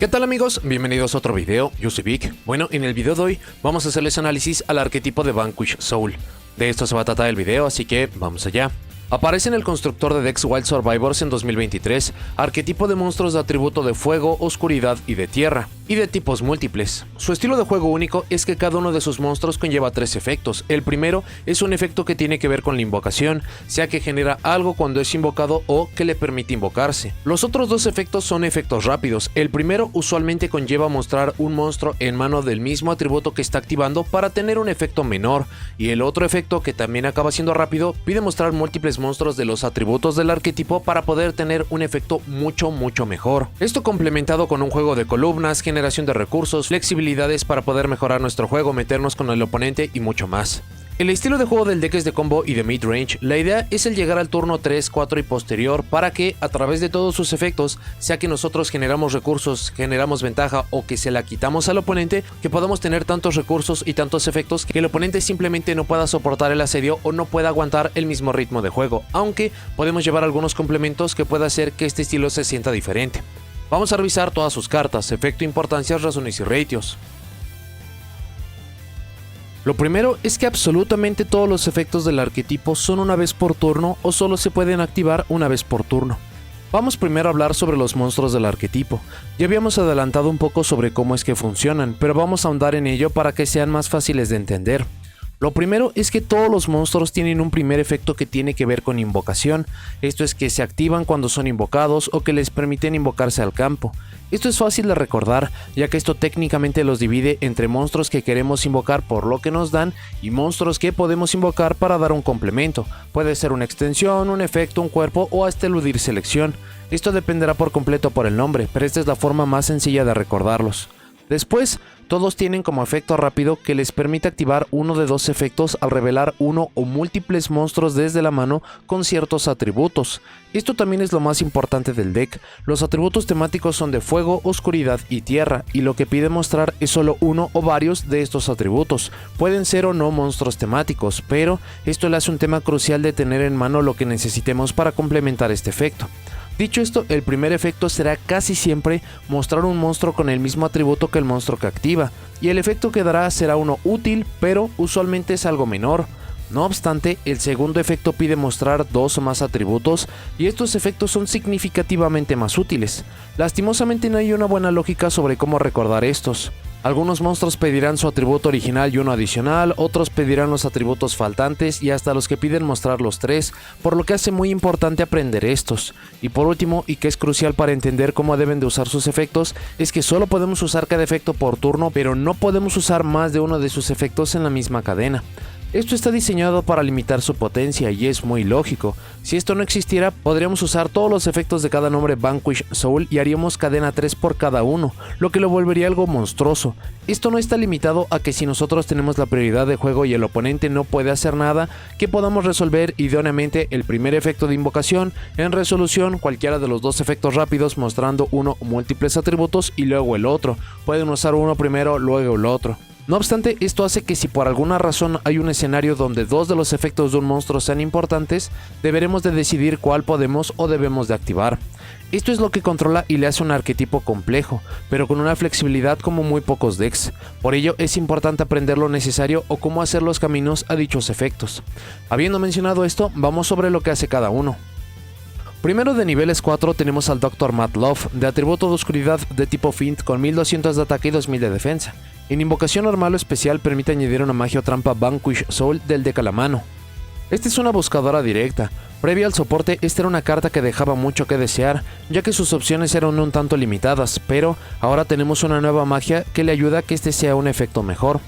¿Qué tal amigos? Bienvenidos a otro video, yo soy Vic. Bueno, en el video de hoy vamos a hacerles análisis al arquetipo de Vanquish Soul. De esto se va a tratar el video, así que vamos allá. Aparece en el constructor de decks Wild Survivors en 2023, arquetipo de monstruos de atributo de fuego, oscuridad y de tierra, y de tipos múltiples. Su estilo de juego único es que cada uno de sus monstruos conlleva 3 efectos. El primero es un efecto que tiene que ver con la invocación, sea que genera algo cuando es invocado o que le permite invocarse. Los otros 2 efectos son efectos rápidos. El primero usualmente conlleva mostrar un monstruo en mano del mismo atributo que está activando para tener un efecto menor, y el otro efecto, que también acaba siendo rápido, pide mostrar múltiples monstruos de los atributos del arquetipo para poder tener un efecto mucho mejor. Esto complementado con un juego de columnas, generación de recursos, flexibilidades para poder mejorar nuestro juego, meternos con el oponente y mucho más. El estilo de juego del deck es de combo y de mid-range. La idea es el llegar al turno 3, 4 y posterior para que, a través de todos sus efectos, sea que nosotros generamos recursos, generamos ventaja o que se la quitamos al oponente, que podamos tener tantos recursos y tantos efectos que el oponente simplemente no pueda soportar el asedio o no pueda aguantar el mismo ritmo de juego, aunque podemos llevar algunos complementos que pueda hacer que este estilo se sienta diferente. Vamos a revisar todas sus cartas, efecto, importancias, razones y ratios. Lo primero es que absolutamente todos los efectos del arquetipo son una vez por turno o solo se pueden activar una vez por turno. Vamos primero a hablar sobre los monstruos del arquetipo. Ya habíamos adelantado un poco sobre cómo es que funcionan, pero vamos a ahondar en ello para que sean más fáciles de entender. Lo primero es que todos los monstruos tienen un primer efecto que tiene que ver con invocación. Esto es que se activan cuando son invocados o que les permiten invocarse al campo. Esto es fácil de recordar, ya que esto técnicamente los divide entre monstruos que queremos invocar por lo que nos dan y monstruos que podemos invocar para dar un complemento. Puede ser una extensión, un efecto, un cuerpo o hasta eludir selección. Esto dependerá por completo por el nombre, pero esta es la forma más sencilla de recordarlos. Después, todos tienen como efecto rápido que les permite activar uno de 2 efectos al revelar uno o múltiples monstruos desde la mano con ciertos atributos. Esto también es lo más importante del deck. Los atributos temáticos son de fuego, oscuridad y tierra, y lo que pide mostrar es solo uno o varios de estos atributos. Pueden ser o no monstruos temáticos, pero esto le hace un tema crucial de tener en mano lo que necesitemos para complementar este efecto. Dicho esto, el primer efecto será casi siempre mostrar un monstruo con el mismo atributo que el monstruo que activa, y el efecto que dará será uno útil, pero usualmente es algo menor. No obstante, el segundo efecto pide mostrar 2 o más atributos, y estos efectos son significativamente más útiles. Lastimosamente no hay una buena lógica sobre cómo recordar estos. Algunos monstruos pedirán su atributo original y uno adicional, otros pedirán los atributos faltantes y hasta los que piden mostrar los 3, por lo que hace muy importante aprender estos. Y por último, y que es crucial para entender cómo deben de usar sus efectos, es que solo podemos usar cada efecto por turno, pero no podemos usar más de uno de sus efectos en la misma cadena. Esto está diseñado para limitar su potencia y es muy lógico. Si esto no existiera, podríamos usar todos los efectos de cada nombre Vanquish Soul y haríamos cadena 3 por cada uno, lo que lo volvería algo monstruoso. Esto no está limitado a que si nosotros tenemos la prioridad de juego y el oponente no puede hacer nada, que podamos resolver idóneamente el primer efecto de invocación, en resolución cualquiera de los 2 efectos rápidos mostrando uno o múltiples atributos y luego el otro. Pueden usar uno primero, luego el otro. No obstante, esto hace que si por alguna razón hay un escenario donde 2 de los efectos de un monstruo sean importantes, deberemos de decidir cuál podemos o debemos de activar. Esto es lo que controla y le hace un arquetipo complejo, pero con una flexibilidad como muy pocos decks. Por ello es importante aprender lo necesario o cómo hacer los caminos a dichos efectos. Habiendo mencionado esto, vamos sobre lo que hace cada uno. Primero de niveles 4 tenemos al Dr. Matt Love, de atributo de oscuridad de tipo Fint con 1200 de ataque y 2000 de defensa. En invocación normal o especial permite añadir una magia o trampa Vanquish Soul del deck a la mano. Esta es una buscadora directa. Previa al soporte, esta era una carta que dejaba mucho que desear, ya que sus opciones eran un tanto limitadas, pero ahora tenemos una nueva magia que le ayuda a que este sea un efecto mejor.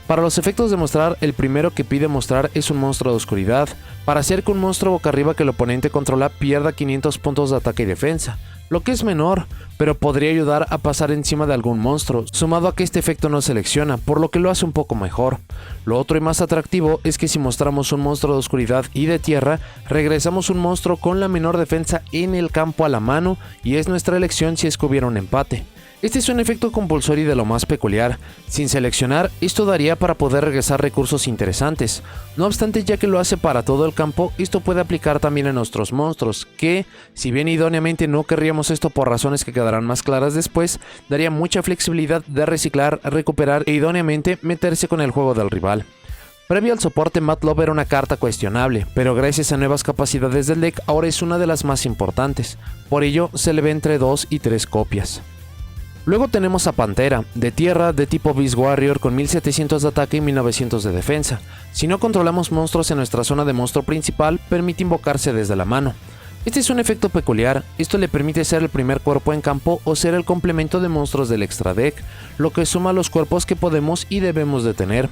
Para los efectos de mostrar, el primero que pide mostrar es un monstruo de oscuridad, para hacer que un monstruo boca arriba que el oponente controla pierda 500 puntos de ataque y defensa, lo que es menor, pero podría ayudar a pasar encima de algún monstruo, sumado a que este efecto no selecciona, por lo que lo hace un poco mejor. Lo otro y más atractivo es que si mostramos un monstruo de oscuridad y de tierra, regresamos un monstruo con la menor defensa en el campo a la mano, y es nuestra elección si es que hubiera un empate. Este es un efecto compulsorio de lo más peculiar. Sin seleccionar, esto daría para poder regresar recursos interesantes. No obstante, ya que lo hace para todo el campo, esto puede aplicar también a nuestros monstruos, que, si bien idóneamente no querríamos esto por razones que quedarán más claras después, daría mucha flexibilidad de reciclar, recuperar e idóneamente meterse con el juego del rival. Previo al soporte, Matlove era una carta cuestionable, pero gracias a nuevas capacidades del deck ahora es una de las más importantes. Por ello, se le ve entre 2 y 3 copias. Luego tenemos a Pantera, de tierra, de tipo Beast Warrior con 1700 de ataque y 1900 de defensa. Si no controlamos monstruos en nuestra zona de monstruo principal, permite invocarse desde la mano. Este es un efecto peculiar, esto le permite ser el primer cuerpo en campo o ser el complemento de monstruos del extra deck, lo que suma los cuerpos que podemos y debemos de tener.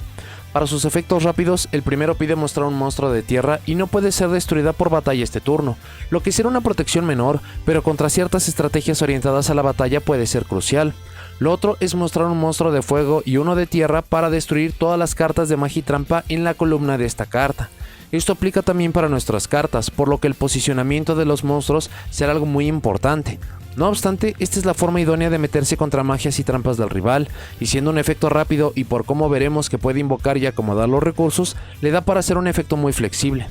Para sus efectos rápidos, el primero pide mostrar un monstruo de tierra y no puede ser destruida por batalla este turno, lo que será una protección menor, pero contra ciertas estrategias orientadas a la batalla puede ser crucial. Lo otro es mostrar un monstruo de fuego y uno de tierra para destruir todas las cartas de magia y trampa en la columna de esta carta. Esto aplica también para nuestras cartas, por lo que el posicionamiento de los monstruos será algo muy importante. No obstante, esta es la forma idónea de meterse contra magias y trampas del rival, y siendo un efecto rápido y por cómo veremos que puede invocar y acomodar los recursos, le da para hacer un efecto muy flexible.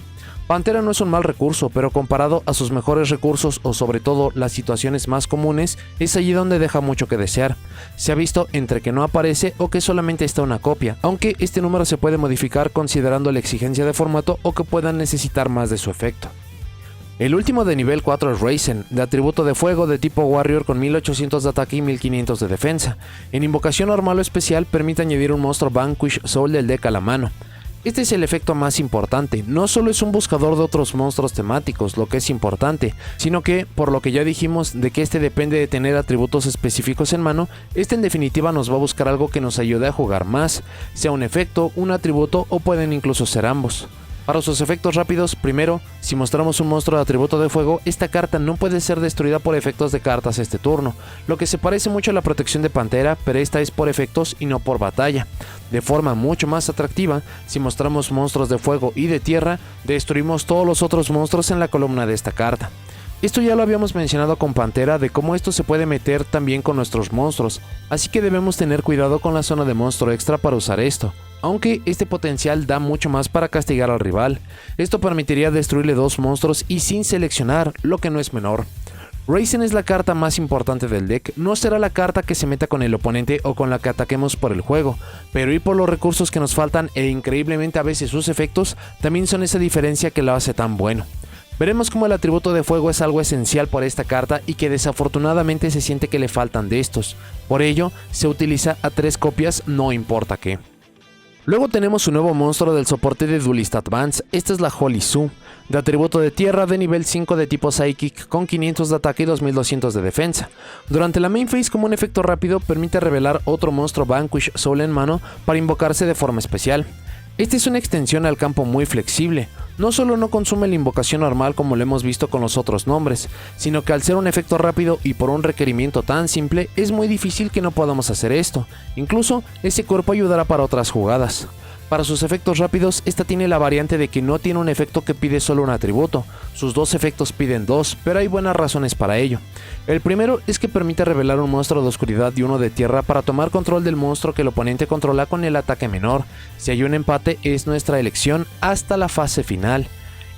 Pantera no es un mal recurso, pero comparado a sus mejores recursos o sobre todo las situaciones más comunes, es allí donde deja mucho que desear. Se ha visto entre que no aparece o que solamente está una copia, aunque este número se puede modificar considerando la exigencia de formato o que puedan necesitar más de su efecto. El último de nivel 4 es Raizen, de atributo de fuego de tipo Warrior con 1800 de ataque y 1500 de defensa. En invocación normal o especial permite añadir un monstruo Vanquish Soul del deck a la mano. Este es el efecto más importante, no solo es un buscador de otros monstruos temáticos, lo que es importante, sino que, por lo que ya dijimos de que este depende de tener atributos específicos en mano, este en definitiva nos va a buscar algo que nos ayude a jugar más, sea un efecto, un atributo o pueden incluso ser ambos. Para sus efectos rápidos, primero, si mostramos un monstruo de atributo de fuego, esta carta no puede ser destruida por efectos de cartas este turno, lo que se parece mucho a la protección de Pantera, pero esta es por efectos y no por batalla. De forma mucho más atractiva, si mostramos monstruos de fuego y de tierra, destruimos todos los otros monstruos en la columna de esta carta. Esto ya lo habíamos mencionado con Pantera de cómo esto se puede meter también con nuestros monstruos, así que debemos tener cuidado con la zona de monstruo extra para usar esto. Aunque este potencial da mucho más para castigar al rival. Esto permitiría destruirle 2 monstruos y sin seleccionar, lo que no es menor. Raizen es la carta más importante del deck, no será la carta que se meta con el oponente o con la que ataquemos por el juego, pero y por los recursos que nos faltan e increíblemente a veces sus efectos, también son esa diferencia que lo hace tan bueno. Veremos cómo el atributo de fuego es algo esencial para esta carta y que desafortunadamente se siente que le faltan de estos, por ello se utiliza a 3 copias no importa qué. Luego tenemos un nuevo monstruo del soporte de Duelist Advance, esta es la Holy Su, de atributo de tierra de nivel 5 de tipo Psychic con 500 de ataque y 2200 de defensa. Durante la main phase como un efecto rápido permite revelar otro monstruo Vanquish Soul en mano para invocarse de forma especial. Esta es una extensión al campo muy flexible, no solo no consume la invocación normal como lo hemos visto con los otros nombres, sino que al ser un efecto rápido y por un requerimiento tan simple es muy difícil que no podamos hacer esto, incluso ese cuerpo ayudará para otras jugadas. Para sus efectos rápidos, esta tiene la variante de que no tiene un efecto que pide solo un atributo, sus 2 efectos piden 2, pero hay buenas razones para ello. El primero es que permite revelar un monstruo de oscuridad y uno de tierra para tomar control del monstruo que el oponente controla con el ataque menor. Si hay un empate es nuestra elección hasta la fase final.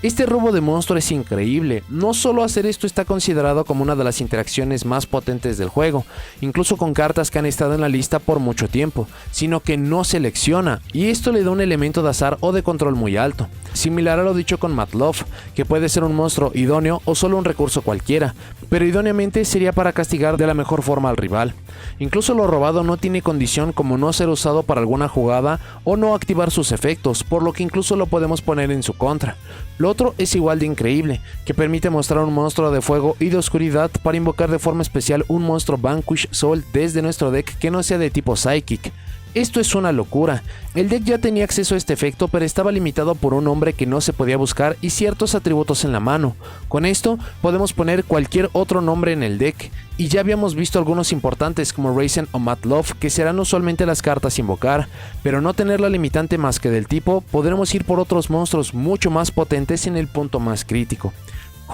Este robo de monstruo es increíble, no solo hacer esto está considerado como una de las interacciones más potentes del juego, incluso con cartas que han estado en la lista por mucho tiempo, sino que no selecciona, y esto le da un elemento de azar o de control muy alto, similar a lo dicho con Matlove, que puede ser un monstruo idóneo o solo un recurso cualquiera, pero idóneamente sería para castigar de la mejor forma al rival. Incluso lo robado no tiene condición como no ser usado para alguna jugada o no activar sus efectos, por lo que incluso lo podemos poner en su contra. Lo otro es igual de increíble, que permite mostrar un monstruo de fuego y de oscuridad para invocar de forma especial un monstruo Vanquish Soul desde nuestro deck que no sea de tipo Psychic. Esto es una locura, el deck ya tenía acceso a este efecto pero estaba limitado por un nombre que no se podía buscar y ciertos atributos en la mano. Con esto podemos poner cualquier otro nombre en el deck, y ya habíamos visto algunos importantes como Raizen o Matlove que serán usualmente las cartas a invocar, pero no tener la limitante más que del tipo, podremos ir por otros monstruos mucho más potentes en el punto más crítico.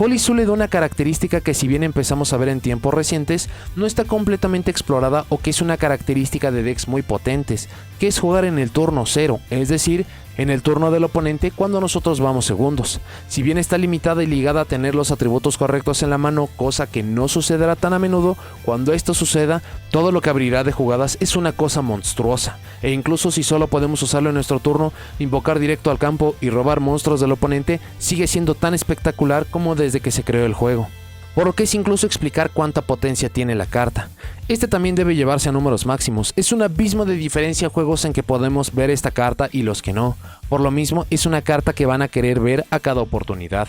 Holy Zoo le da una característica que, si bien empezamos a ver en tiempos recientes, no está completamente explorada, o que es una característica de decks muy potentes, que es jugar en el turno 0, es decir, en el turno del oponente cuando nosotros vamos segundos. Si bien está limitada y ligada a tener los atributos correctos en la mano, cosa que no sucederá tan a menudo, cuando esto suceda, todo lo que abrirá de jugadas es una cosa monstruosa, e incluso si solo podemos usarlo en nuestro turno, invocar directo al campo y robar monstruos del oponente sigue siendo tan espectacular como desde que se creó el juego. Por lo que es incluso explicar cuánta potencia tiene la carta. Este también debe llevarse a números máximos, es un abismo de diferencia juegos en que podemos ver esta carta y los que no, por lo mismo es una carta que van a querer ver a cada oportunidad.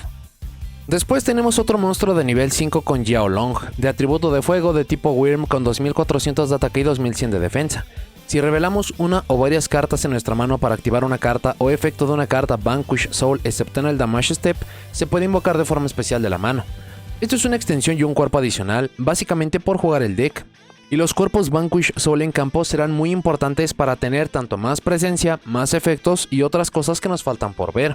Después tenemos otro monstruo de nivel 5 con Yao Long, de atributo de fuego de tipo Wyrm con 2400 de ataque y 2100 de defensa. Si revelamos una o varias cartas en nuestra mano para activar una carta o efecto de una carta Vanquish Soul excepto en el Damage Step, se puede invocar de forma especial de la mano. Esto es una extensión y un cuerpo adicional, básicamente por jugar el deck. Y los cuerpos Vanquish Soul en campo serán muy importantes para tener tanto más presencia, más efectos y otras cosas que nos faltan por ver.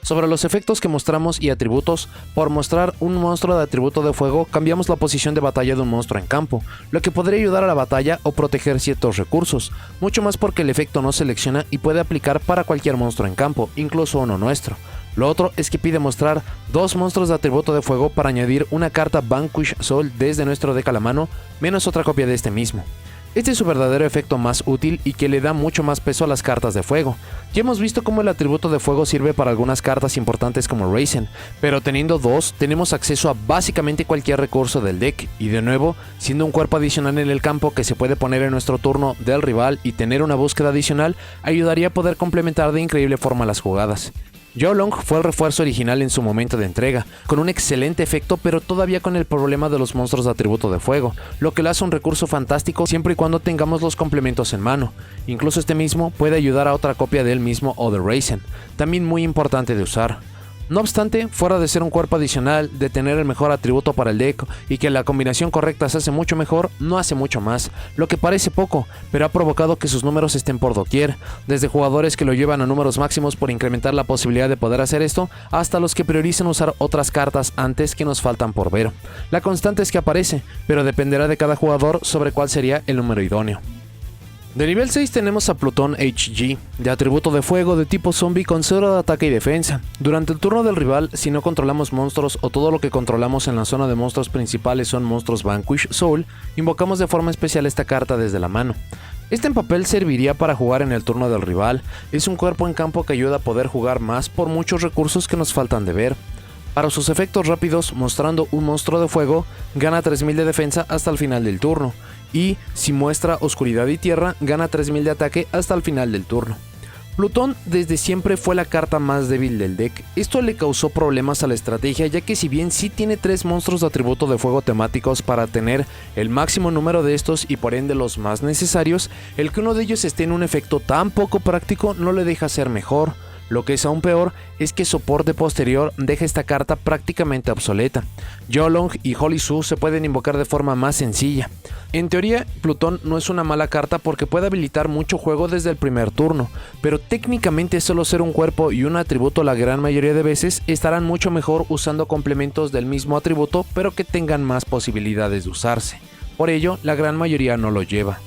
Sobre los efectos que mostramos y atributos, por mostrar un monstruo de atributo de fuego, cambiamos la posición de batalla de un monstruo en campo, lo que podría ayudar a la batalla o proteger ciertos recursos, mucho más porque el efecto no selecciona y puede aplicar para cualquier monstruo en campo, incluso uno nuestro. Lo otro es que pide mostrar dos monstruos de atributo de fuego para añadir una carta Vanquish Soul desde nuestro deck a la mano, menos otra copia de este mismo. Este es su verdadero efecto más útil y que le da mucho más peso a las cartas de fuego. Ya hemos visto cómo el atributo de fuego sirve para algunas cartas importantes como Raizen, pero teniendo dos, tenemos acceso a básicamente cualquier recurso del deck, y de nuevo, siendo un cuerpo adicional en el campo que se puede poner en nuestro turno del rival y tener una búsqueda adicional, ayudaría a poder complementar de increíble forma las jugadas. Yao Long fue el refuerzo original en su momento de entrega, con un excelente efecto, pero todavía con el problema de los monstruos de atributo de fuego, lo que le hace un recurso fantástico siempre y cuando tengamos los complementos en mano. Incluso este mismo puede ayudar a otra copia de él mismo o de Raizen, también muy importante de usar. No obstante, fuera de ser un cuerpo adicional, de tener el mejor atributo para el deck y que la combinación correcta se hace mucho mejor, no hace mucho más, lo que parece poco, pero ha provocado que sus números estén por doquier, desde jugadores que lo llevan a números máximos por incrementar la posibilidad de poder hacer esto, hasta los que priorizan usar otras cartas antes que nos faltan por ver. La constante es que aparece, pero dependerá de cada jugador sobre cuál sería el número idóneo. De nivel 6 tenemos a Pluton HG, de atributo de fuego de tipo zombie con 0 de ataque y defensa. Durante el turno del rival, si no controlamos monstruos o todo lo que controlamos en la zona de monstruos principales son monstruos Vanquish Soul, invocamos de forma especial esta carta desde la mano. Este en papel serviría para jugar en el turno del rival, es un cuerpo en campo que ayuda a poder jugar más por muchos recursos que nos faltan de ver. Para sus efectos rápidos, mostrando un monstruo de fuego, gana 3000 de defensa hasta el final del turno, y si muestra oscuridad y tierra, gana 3000 de ataque hasta el final del turno. Plutón desde siempre fue la carta más débil del deck. Esto le causó problemas a la estrategia, ya que si bien sí tiene 3 monstruos de atributo de fuego temáticos para tener el máximo número de estos y por ende los más necesarios, el que uno de ellos esté en un efecto tan poco práctico no le deja ser mejor. Lo que es aún peor es que soporte posterior deja esta carta prácticamente obsoleta. Yao Long y Holy Zoo se pueden invocar de forma más sencilla. En teoría, Plutón no es una mala carta porque puede habilitar mucho juego desde el primer turno, pero técnicamente solo ser un cuerpo y un atributo la gran mayoría de veces estarán mucho mejor usando complementos del mismo atributo pero que tengan más posibilidades de usarse. Por ello, la gran mayoría no lo lleva.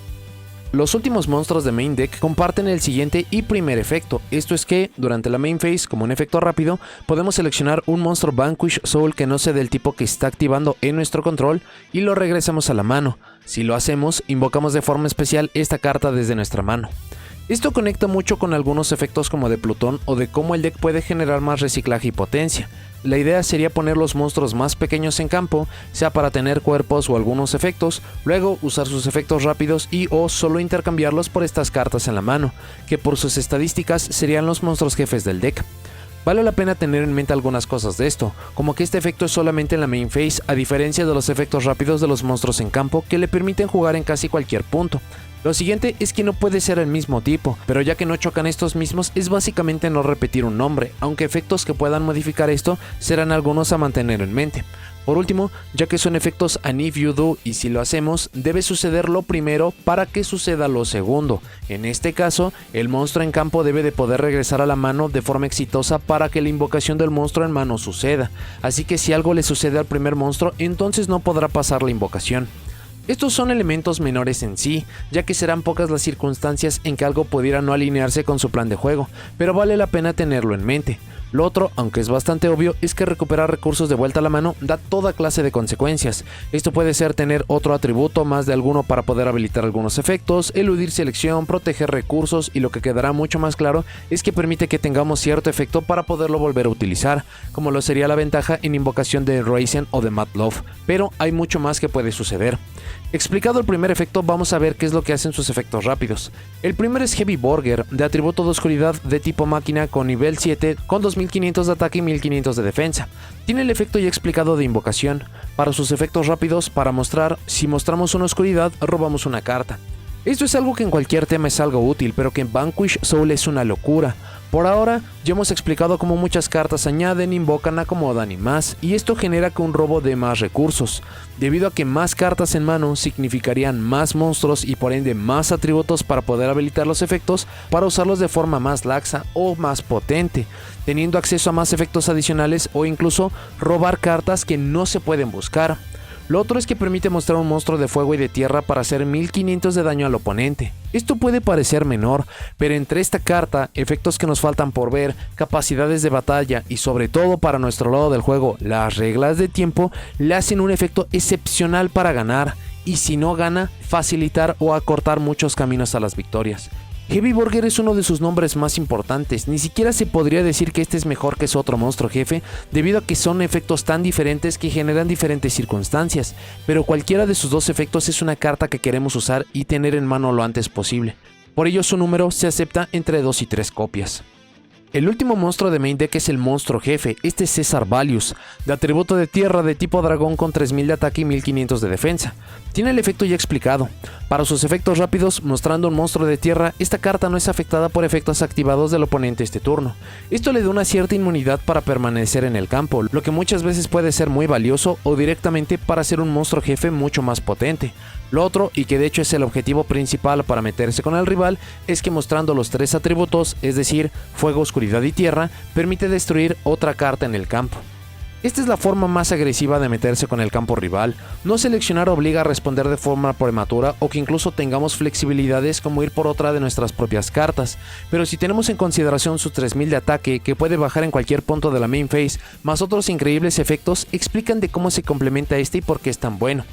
Los últimos monstruos de main deck comparten el siguiente y primer efecto, esto es que, durante la main phase, como un efecto rápido, podemos seleccionar un monstruo Vanquish Soul que no sea del tipo que está activando en nuestro control y lo regresamos a la mano. Si lo hacemos, invocamos de forma especial esta carta desde nuestra mano. Esto conecta mucho con algunos efectos como de Plutón o de cómo el deck puede generar más reciclaje y potencia. La idea sería poner los monstruos más pequeños en campo, sea para tener cuerpos o algunos efectos, luego usar sus efectos rápidos y o solo intercambiarlos por estas cartas en la mano, que por sus estadísticas serían los monstruos jefes del deck. Vale la pena tener en mente algunas cosas de esto, como que este efecto es solamente en la main phase, a diferencia de los efectos rápidos de los monstruos en campo que le permiten jugar en casi cualquier punto. Lo siguiente es que no puede ser el mismo tipo, pero ya que no chocan estos mismos es básicamente no repetir un nombre, aunque efectos que puedan modificar esto serán algunos a mantener en mente. Por último, ya que son efectos an if you do y si lo hacemos, debe suceder lo primero para que suceda lo segundo. En este caso, el monstruo en campo debe de poder regresar a la mano de forma exitosa para que la invocación del monstruo en mano suceda. Así que si algo le sucede al primer monstruo, entonces no podrá pasar la invocación. Estos son elementos menores en sí, ya que serán pocas las circunstancias en que algo pudiera no alinearse con su plan de juego, pero vale la pena tenerlo en mente. Lo otro, aunque es bastante obvio, es que recuperar recursos de vuelta a la mano da toda clase de consecuencias. Esto puede ser tener otro atributo más de alguno para poder habilitar algunos efectos, eludir selección, proteger recursos y lo que quedará mucho más claro es que permite que tengamos cierto efecto para poderlo volver a utilizar, como lo sería la ventaja en invocación de Raizen o de Mad Love, pero hay mucho más que puede suceder. Explicado el primer efecto, vamos a ver qué es lo que hacen sus efectos rápidos. El primero es Heavy Burger, de atributo de oscuridad de tipo máquina con nivel 7 con 2500 de ataque y 1500 de defensa. Tiene el efecto ya explicado de invocación. Para sus efectos rápidos, para mostrar, si mostramos una oscuridad, robamos una carta. Esto es algo que en cualquier tema es algo útil, pero que en Vanquish Soul es una locura. Por ahora, ya hemos explicado cómo muchas cartas añaden, invocan, acomodan y más, y esto genera que un robo de más recursos. Debido a que más cartas en mano significarían más monstruos y por ende más atributos para poder habilitar los efectos, para usarlos de forma más laxa o más potente, teniendo acceso a más efectos adicionales o incluso robar cartas que no se pueden buscar. Lo otro es que permite mostrar un monstruo de fuego y de tierra para hacer 1500 de daño al oponente. Esto puede parecer menor, pero entre esta carta, efectos que nos faltan por ver, capacidades de batalla y sobre todo para nuestro lado del juego, las reglas de tiempo, le hacen un efecto excepcional para ganar, y si no gana, facilitar o acortar muchos caminos a las victorias. Heavy Burger es uno de sus nombres más importantes, ni siquiera se podría decir que este es mejor que su otro monstruo jefe, debido a que son efectos tan diferentes que generan diferentes circunstancias, pero cualquiera de sus dos efectos es una carta que queremos usar y tener en mano lo antes posible. Por ello su número se acepta entre 2 y 3 copias. El último monstruo de main deck es el monstruo jefe, este es Caesar Valius, de atributo de tierra de tipo dragón con 3000 de ataque y 1500 de defensa. Tiene el efecto ya explicado. Para sus efectos rápidos, mostrando un monstruo de tierra, esta carta no es afectada por efectos activados del oponente este turno. Esto le da una cierta inmunidad para permanecer en el campo, lo que muchas veces puede ser muy valioso o directamente para ser un monstruo jefe mucho más potente. Lo otro, y que de hecho es el objetivo principal para meterse con el rival, es que mostrando los 3 atributos, es decir, fuego, oscuridad y tierra, permite destruir otra carta en el campo. Esta es la forma más agresiva de meterse con el campo rival. No seleccionar obliga a responder de forma prematura o que incluso tengamos flexibilidades como ir por otra de nuestras propias cartas, pero si tenemos en consideración sus 3000 de ataque que puede bajar en cualquier punto de la main phase, más otros increíbles efectos, explican de cómo se complementa este y por qué es tan bueno.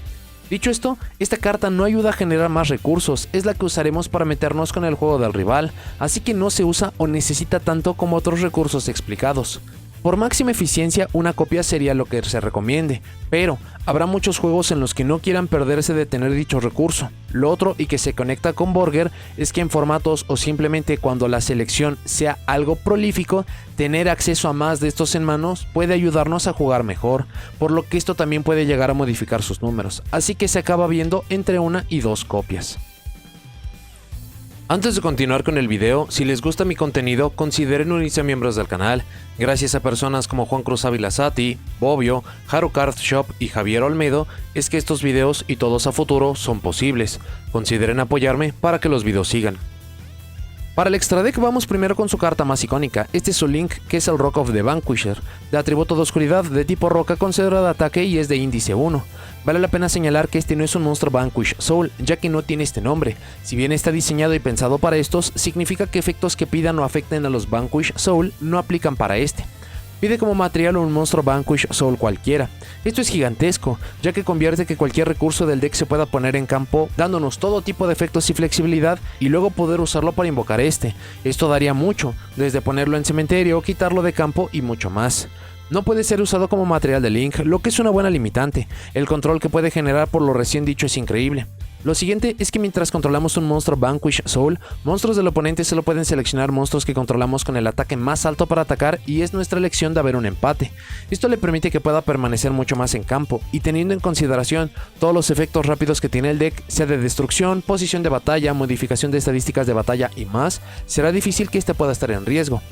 Dicho esto, esta carta no ayuda a generar más recursos, es la que usaremos para meternos con el juego del rival, así que no se usa o necesita tanto como otros recursos explicados. Por máxima eficiencia, una copia sería lo que se recomiende, pero habrá muchos juegos en los que no quieran perderse de tener dicho recurso. Lo otro, y que se conecta con Burger, es que en formatos o simplemente cuando la selección sea algo prolífico, tener acceso a más de estos en manos puede ayudarnos a jugar mejor, por lo que esto también puede llegar a modificar sus números, así que se acaba viendo entre 1 y 2 copias. Antes de continuar con el video, si les gusta mi contenido, consideren unirse a miembros del canal. Gracias a personas como Juan Cruz Ávila Sati, Bobbio, Haru Card Shop y Javier Olmedo, es que estos videos y todos a futuro son posibles. Consideren apoyarme para que los videos sigan. Para el extra deck vamos primero con su carta más icónica, este es su Link, que es el Rock of the Vanquisher, de atributo de oscuridad de tipo roca con 0 de ataque y es de índice 1. Vale la pena señalar que este no es un monstruo Vanquish Soul, ya que no tiene este nombre. Si bien está diseñado y pensado para estos, significa que efectos que pidan o afecten a los Vanquish Soul no aplican para este. Pide como material un monstruo Vanquish Soul cualquiera. Esto es gigantesco, ya que convierte que cualquier recurso del deck se pueda poner en campo, dándonos todo tipo de efectos y flexibilidad, y luego poder usarlo para invocar este. Esto daría mucho, desde ponerlo en cementerio, quitarlo de campo y mucho más. No puede ser usado como material de Link, lo que es una buena limitante. El control que puede generar por lo recién dicho es increíble. Lo siguiente es que mientras controlamos un monstruo Vanquish Soul, monstruos del oponente solo pueden seleccionar monstruos que controlamos con el ataque más alto para atacar y es nuestra elección de haber un empate. Esto le permite que pueda permanecer mucho más en campo y teniendo en consideración todos los efectos rápidos que tiene el deck, sea de destrucción, posición de batalla, modificación de estadísticas de batalla y más, será difícil que este pueda estar en riesgo.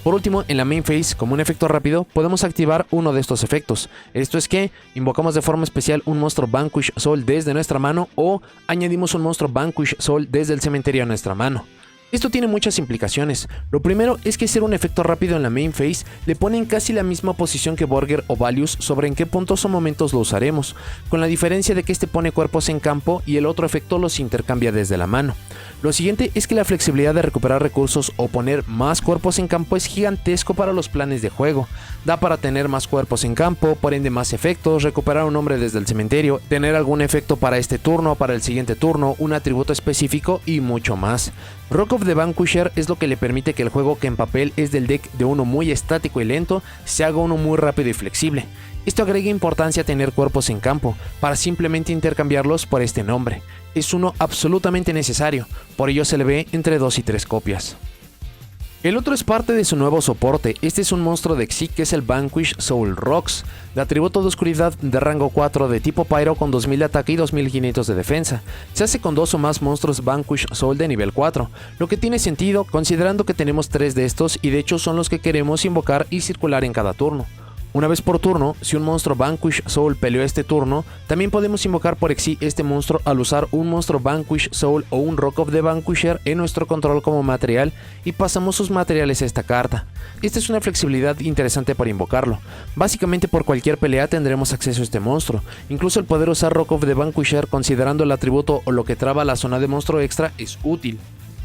Por último, en la main phase, como un efecto rápido, podemos activar uno de estos efectos. Esto es que invocamos de forma especial un monstruo Vanquish Soul desde nuestra mano o añadimos un monstruo Vanquish Soul desde el cementerio a nuestra mano. Esto tiene muchas implicaciones. Lo primero es que ser un efecto rápido en la main phase le pone en casi la misma posición que Borger o Valius sobre en qué puntos o momentos lo usaremos, con la diferencia de que este pone cuerpos en campo y el otro efecto los intercambia desde la mano. Lo siguiente es que la flexibilidad de recuperar recursos o poner más cuerpos en campo es gigantesco para los planes de juego. Da para tener más cuerpos en campo, por ende más efectos, recuperar un hombre desde el cementerio, tener algún efecto para este turno, para el siguiente turno, un atributo específico y mucho más. Rock of the Vanquisher es lo que le permite que el juego, que en papel es del deck de uno muy estático y lento, se haga uno muy rápido y flexible. Esto agrega importancia a tener cuerpos en campo, para simplemente intercambiarlos por este nombre. Es uno absolutamente necesario, por ello se le ve entre 2 y 3 copias. El otro es parte de su nuevo soporte. Este es un monstruo de Exi que es el Vanquish Soul Rocks, de atributo de oscuridad de rango 4 de tipo Pyro con 2000 de ataque y 2500 de defensa. Se hace con 2 o más monstruos Vanquish Soul de nivel 4, lo que tiene sentido considerando que tenemos 3 de estos y de hecho son los que queremos invocar y circular en cada turno. Una vez por turno, si un monstruo Vanquish Soul peleó este turno, también podemos invocar por Exi este monstruo al usar un monstruo Vanquish Soul o un Rock of the Vanquisher en nuestro control como material y pasamos sus materiales a esta carta. Esta es una flexibilidad interesante para invocarlo. Básicamente por cualquier pelea tendremos acceso a este monstruo. Incluso el poder usar Rock of the Vanquisher considerando el atributo o lo que traba la zona de monstruo extra es útil.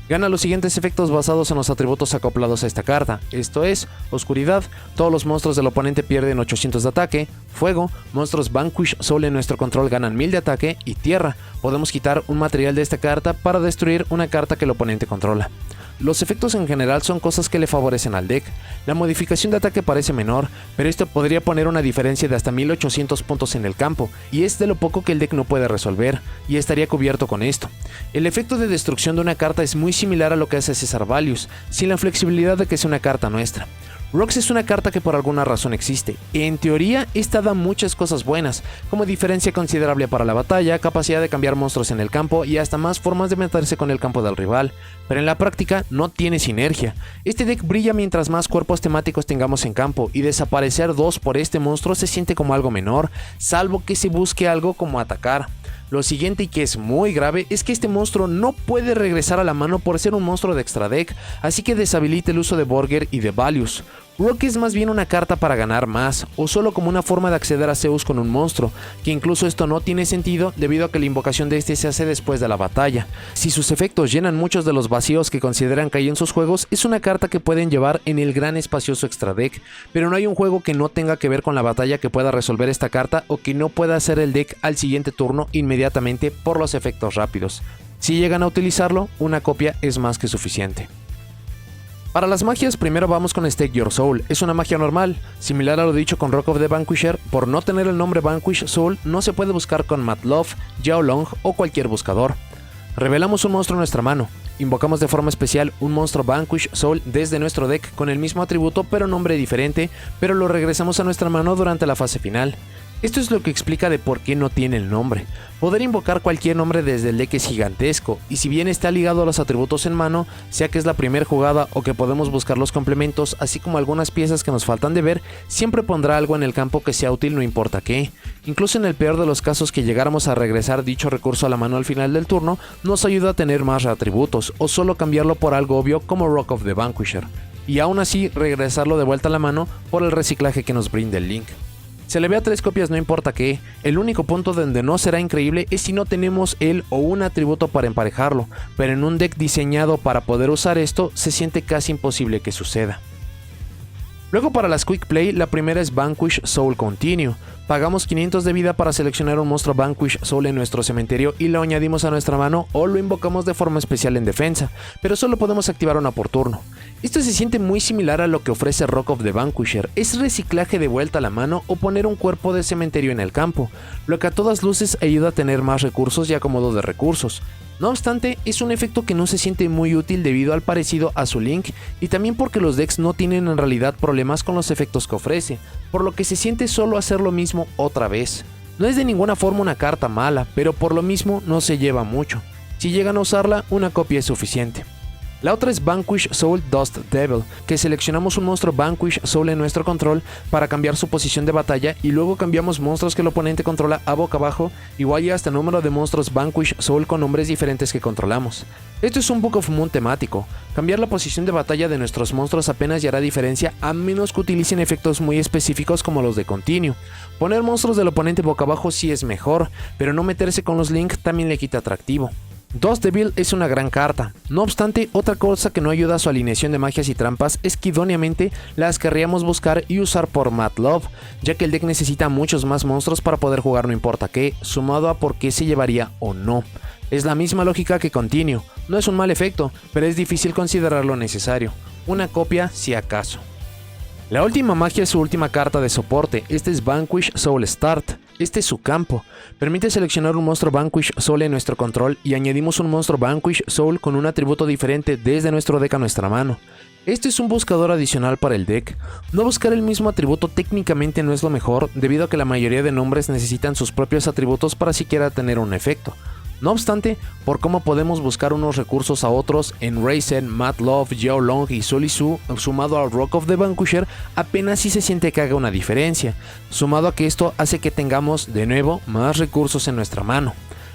Gana los siguientes efectos basados en los atributos acoplados a esta carta, esto es, oscuridad, todos los monstruos del oponente pierden 800 de ataque, fuego, monstruos Vanquish Soul en nuestro control ganan 1000 de ataque y tierra, podemos quitar un material de esta carta para destruir una carta que el oponente controla. Los efectos en general son cosas que le favorecen al deck. La modificación de ataque parece menor, pero esto podría poner una diferencia de hasta 1800 puntos en el campo, y es de lo poco que el deck no puede resolver, y estaría cubierto con esto. El efecto de destrucción de una carta es muy similar a lo que hace César Valius, sin la flexibilidad de que sea una carta nuestra. Rocks es una carta que por alguna razón existe. En teoría, esta da muchas cosas buenas, como diferencia considerable para la batalla, capacidad de cambiar monstruos en el campo y hasta más formas de meterse con el campo del rival, pero en la práctica no tiene sinergia. Este deck brilla mientras más cuerpos temáticos tengamos en campo y desaparecer 2 por este monstruo se siente como algo menor, salvo que se busque algo como atacar. Lo siguiente y que es muy grave es que este monstruo no puede regresar a la mano por ser un monstruo de extra deck, así que deshabilita el uso de Borger y de Valius. Rock es más bien una carta para ganar más, o solo como una forma de acceder a Zeus con un monstruo, que incluso esto no tiene sentido debido a que la invocación de este se hace después de la batalla. Si sus efectos llenan muchos de los vacíos que consideran que hay en sus juegos, es una carta que pueden llevar en el gran espacioso extra deck, pero no hay un juego que no tenga que ver con la batalla que pueda resolver esta carta o que no pueda hacer el deck al siguiente turno inmediatamente por los efectos rápidos. Si llegan a utilizarlo, una copia es más que suficiente. Para las magias, primero vamos con Stake Your Soul. Es una magia normal, similar a lo dicho con Rock of the Vanquisher. Por no tener el nombre Vanquish Soul, no se puede buscar con Matt Love, Yao Long o cualquier buscador. Revelamos un monstruo en nuestra mano. Invocamos de forma especial un monstruo Vanquish Soul desde nuestro deck con el mismo atributo pero nombre diferente, pero lo regresamos a nuestra mano durante la fase final. Esto es lo que explica de por qué no tiene el nombre. Poder invocar cualquier nombre desde el deck es gigantesco, y si bien está ligado a los atributos en mano, sea que es la primera jugada o que podemos buscar los complementos, así como algunas piezas que nos faltan de ver, siempre pondrá algo en el campo que sea útil no importa qué. Incluso en el peor de los casos que llegáramos a regresar dicho recurso a la mano al final del turno, nos ayuda a tener más atributos, o solo cambiarlo por algo obvio como Rock of the Vanquisher, y aún así regresarlo de vuelta a la mano por el reciclaje que nos brinda el Link. Se le ve a 3 copias no importa qué, el único punto donde no será increíble es si no tenemos él o un atributo para emparejarlo, pero en un deck diseñado para poder usar esto se siente casi imposible que suceda. Luego para las Quick Play, la primera es Vanquish Soul Continue. Pagamos 500 de vida para seleccionar un monstruo Vanquish Soul en nuestro cementerio y lo añadimos a nuestra mano o lo invocamos de forma especial en defensa, pero solo podemos activar una por turno. Esto se siente muy similar a lo que ofrece Rock of the Vanquisher, es reciclaje de vuelta a la mano o poner un cuerpo de cementerio en el campo, lo que a todas luces ayuda a tener más recursos y acomodo de recursos. No obstante, es un efecto que no se siente muy útil debido al parecido a su Link y también porque los decks no tienen en realidad problemas con los efectos que ofrece, por lo que se siente solo hacer lo mismo otra vez. No es de ninguna forma una carta mala, pero por lo mismo no se lleva mucho. Si llegan a usarla, una copia es suficiente. La otra es Vanquish Soul Dust Devil, que seleccionamos un monstruo Vanquish Soul en nuestro control para cambiar su posición de batalla y luego cambiamos monstruos que el oponente controla a boca abajo, igual y hasta el número de monstruos Vanquish Soul con nombres diferentes que controlamos. Esto es un Book of Moon temático. Cambiar la posición de batalla de nuestros monstruos apenas ya hará diferencia a menos que utilicen efectos muy específicos como los de Continue. Poner monstruos del oponente boca abajo sí es mejor, pero no meterse con los Link también le quita atractivo. Dust Devil es una gran carta, no obstante, otra cosa que no ayuda a su alineación de magias y trampas es que idóneamente las querríamos buscar y usar por Mad Love, ya que el deck necesita muchos más monstruos para poder jugar no importa qué, sumado a por qué se llevaría o no. Es la misma lógica que Continue, no es un mal efecto, pero es difícil considerarlo necesario, una copia si acaso. La última magia es su última carta de soporte, este es Vanquish Soul Start. Este es su campo. Permite seleccionar un monstruo Vanquish Soul en nuestro control y añadimos un monstruo Vanquish Soul con un atributo diferente desde nuestro deck a nuestra mano. Este es un buscador adicional para el deck. No buscar el mismo atributo técnicamente no es lo mejor, debido a que la mayoría de nombres necesitan sus propios atributos para siquiera tener un efecto. No obstante, por cómo podemos buscar unos recursos a otros en Raizen, Mad Love, Yao Long y Solisu, sumado al Rock of the Vanquisher, apenas si se siente que haga una diferencia, sumado a que esto hace que tengamos, de nuevo, más recursos en nuestra mano.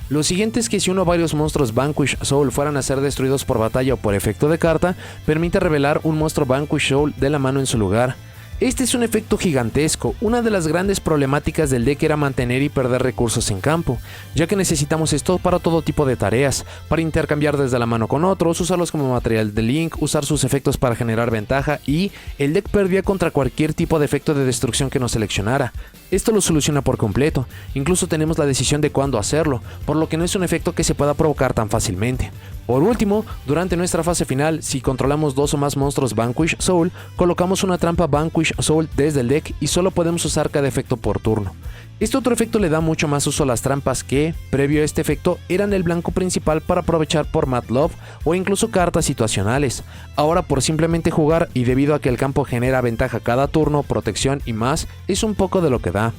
Lo siguiente es que si uno o varios monstruos Vanquish Soul fueran a ser destruidos por batalla o por efecto de carta, permite revelar un monstruo Vanquish Soul de la mano en su lugar. Este es un efecto gigantesco, una de las grandes problemáticas del deck era mantener y perder recursos en campo, ya que necesitamos esto para todo tipo de tareas, para intercambiar desde la mano con otros, usarlos como material de link, usar sus efectos para generar ventaja y el deck perdía contra cualquier tipo de efecto de destrucción que nos seleccionara. Esto lo soluciona por completo, incluso tenemos la decisión de cuándo hacerlo, por lo que no es un efecto que se pueda provocar tan fácilmente. Por último, durante nuestra fase final, si controlamos dos o más monstruos Vanquish Soul, colocamos una trampa Vanquish Soul desde el deck y solo podemos usar cada efecto por turno. Este otro efecto le da mucho más uso a las trampas que, previo a este efecto, eran el blanco principal para aprovechar por Mad Love o incluso cartas situacionales. Ahora por simplemente jugar y debido a que el campo genera ventaja cada turno, protección y más, es un poco de lo que da.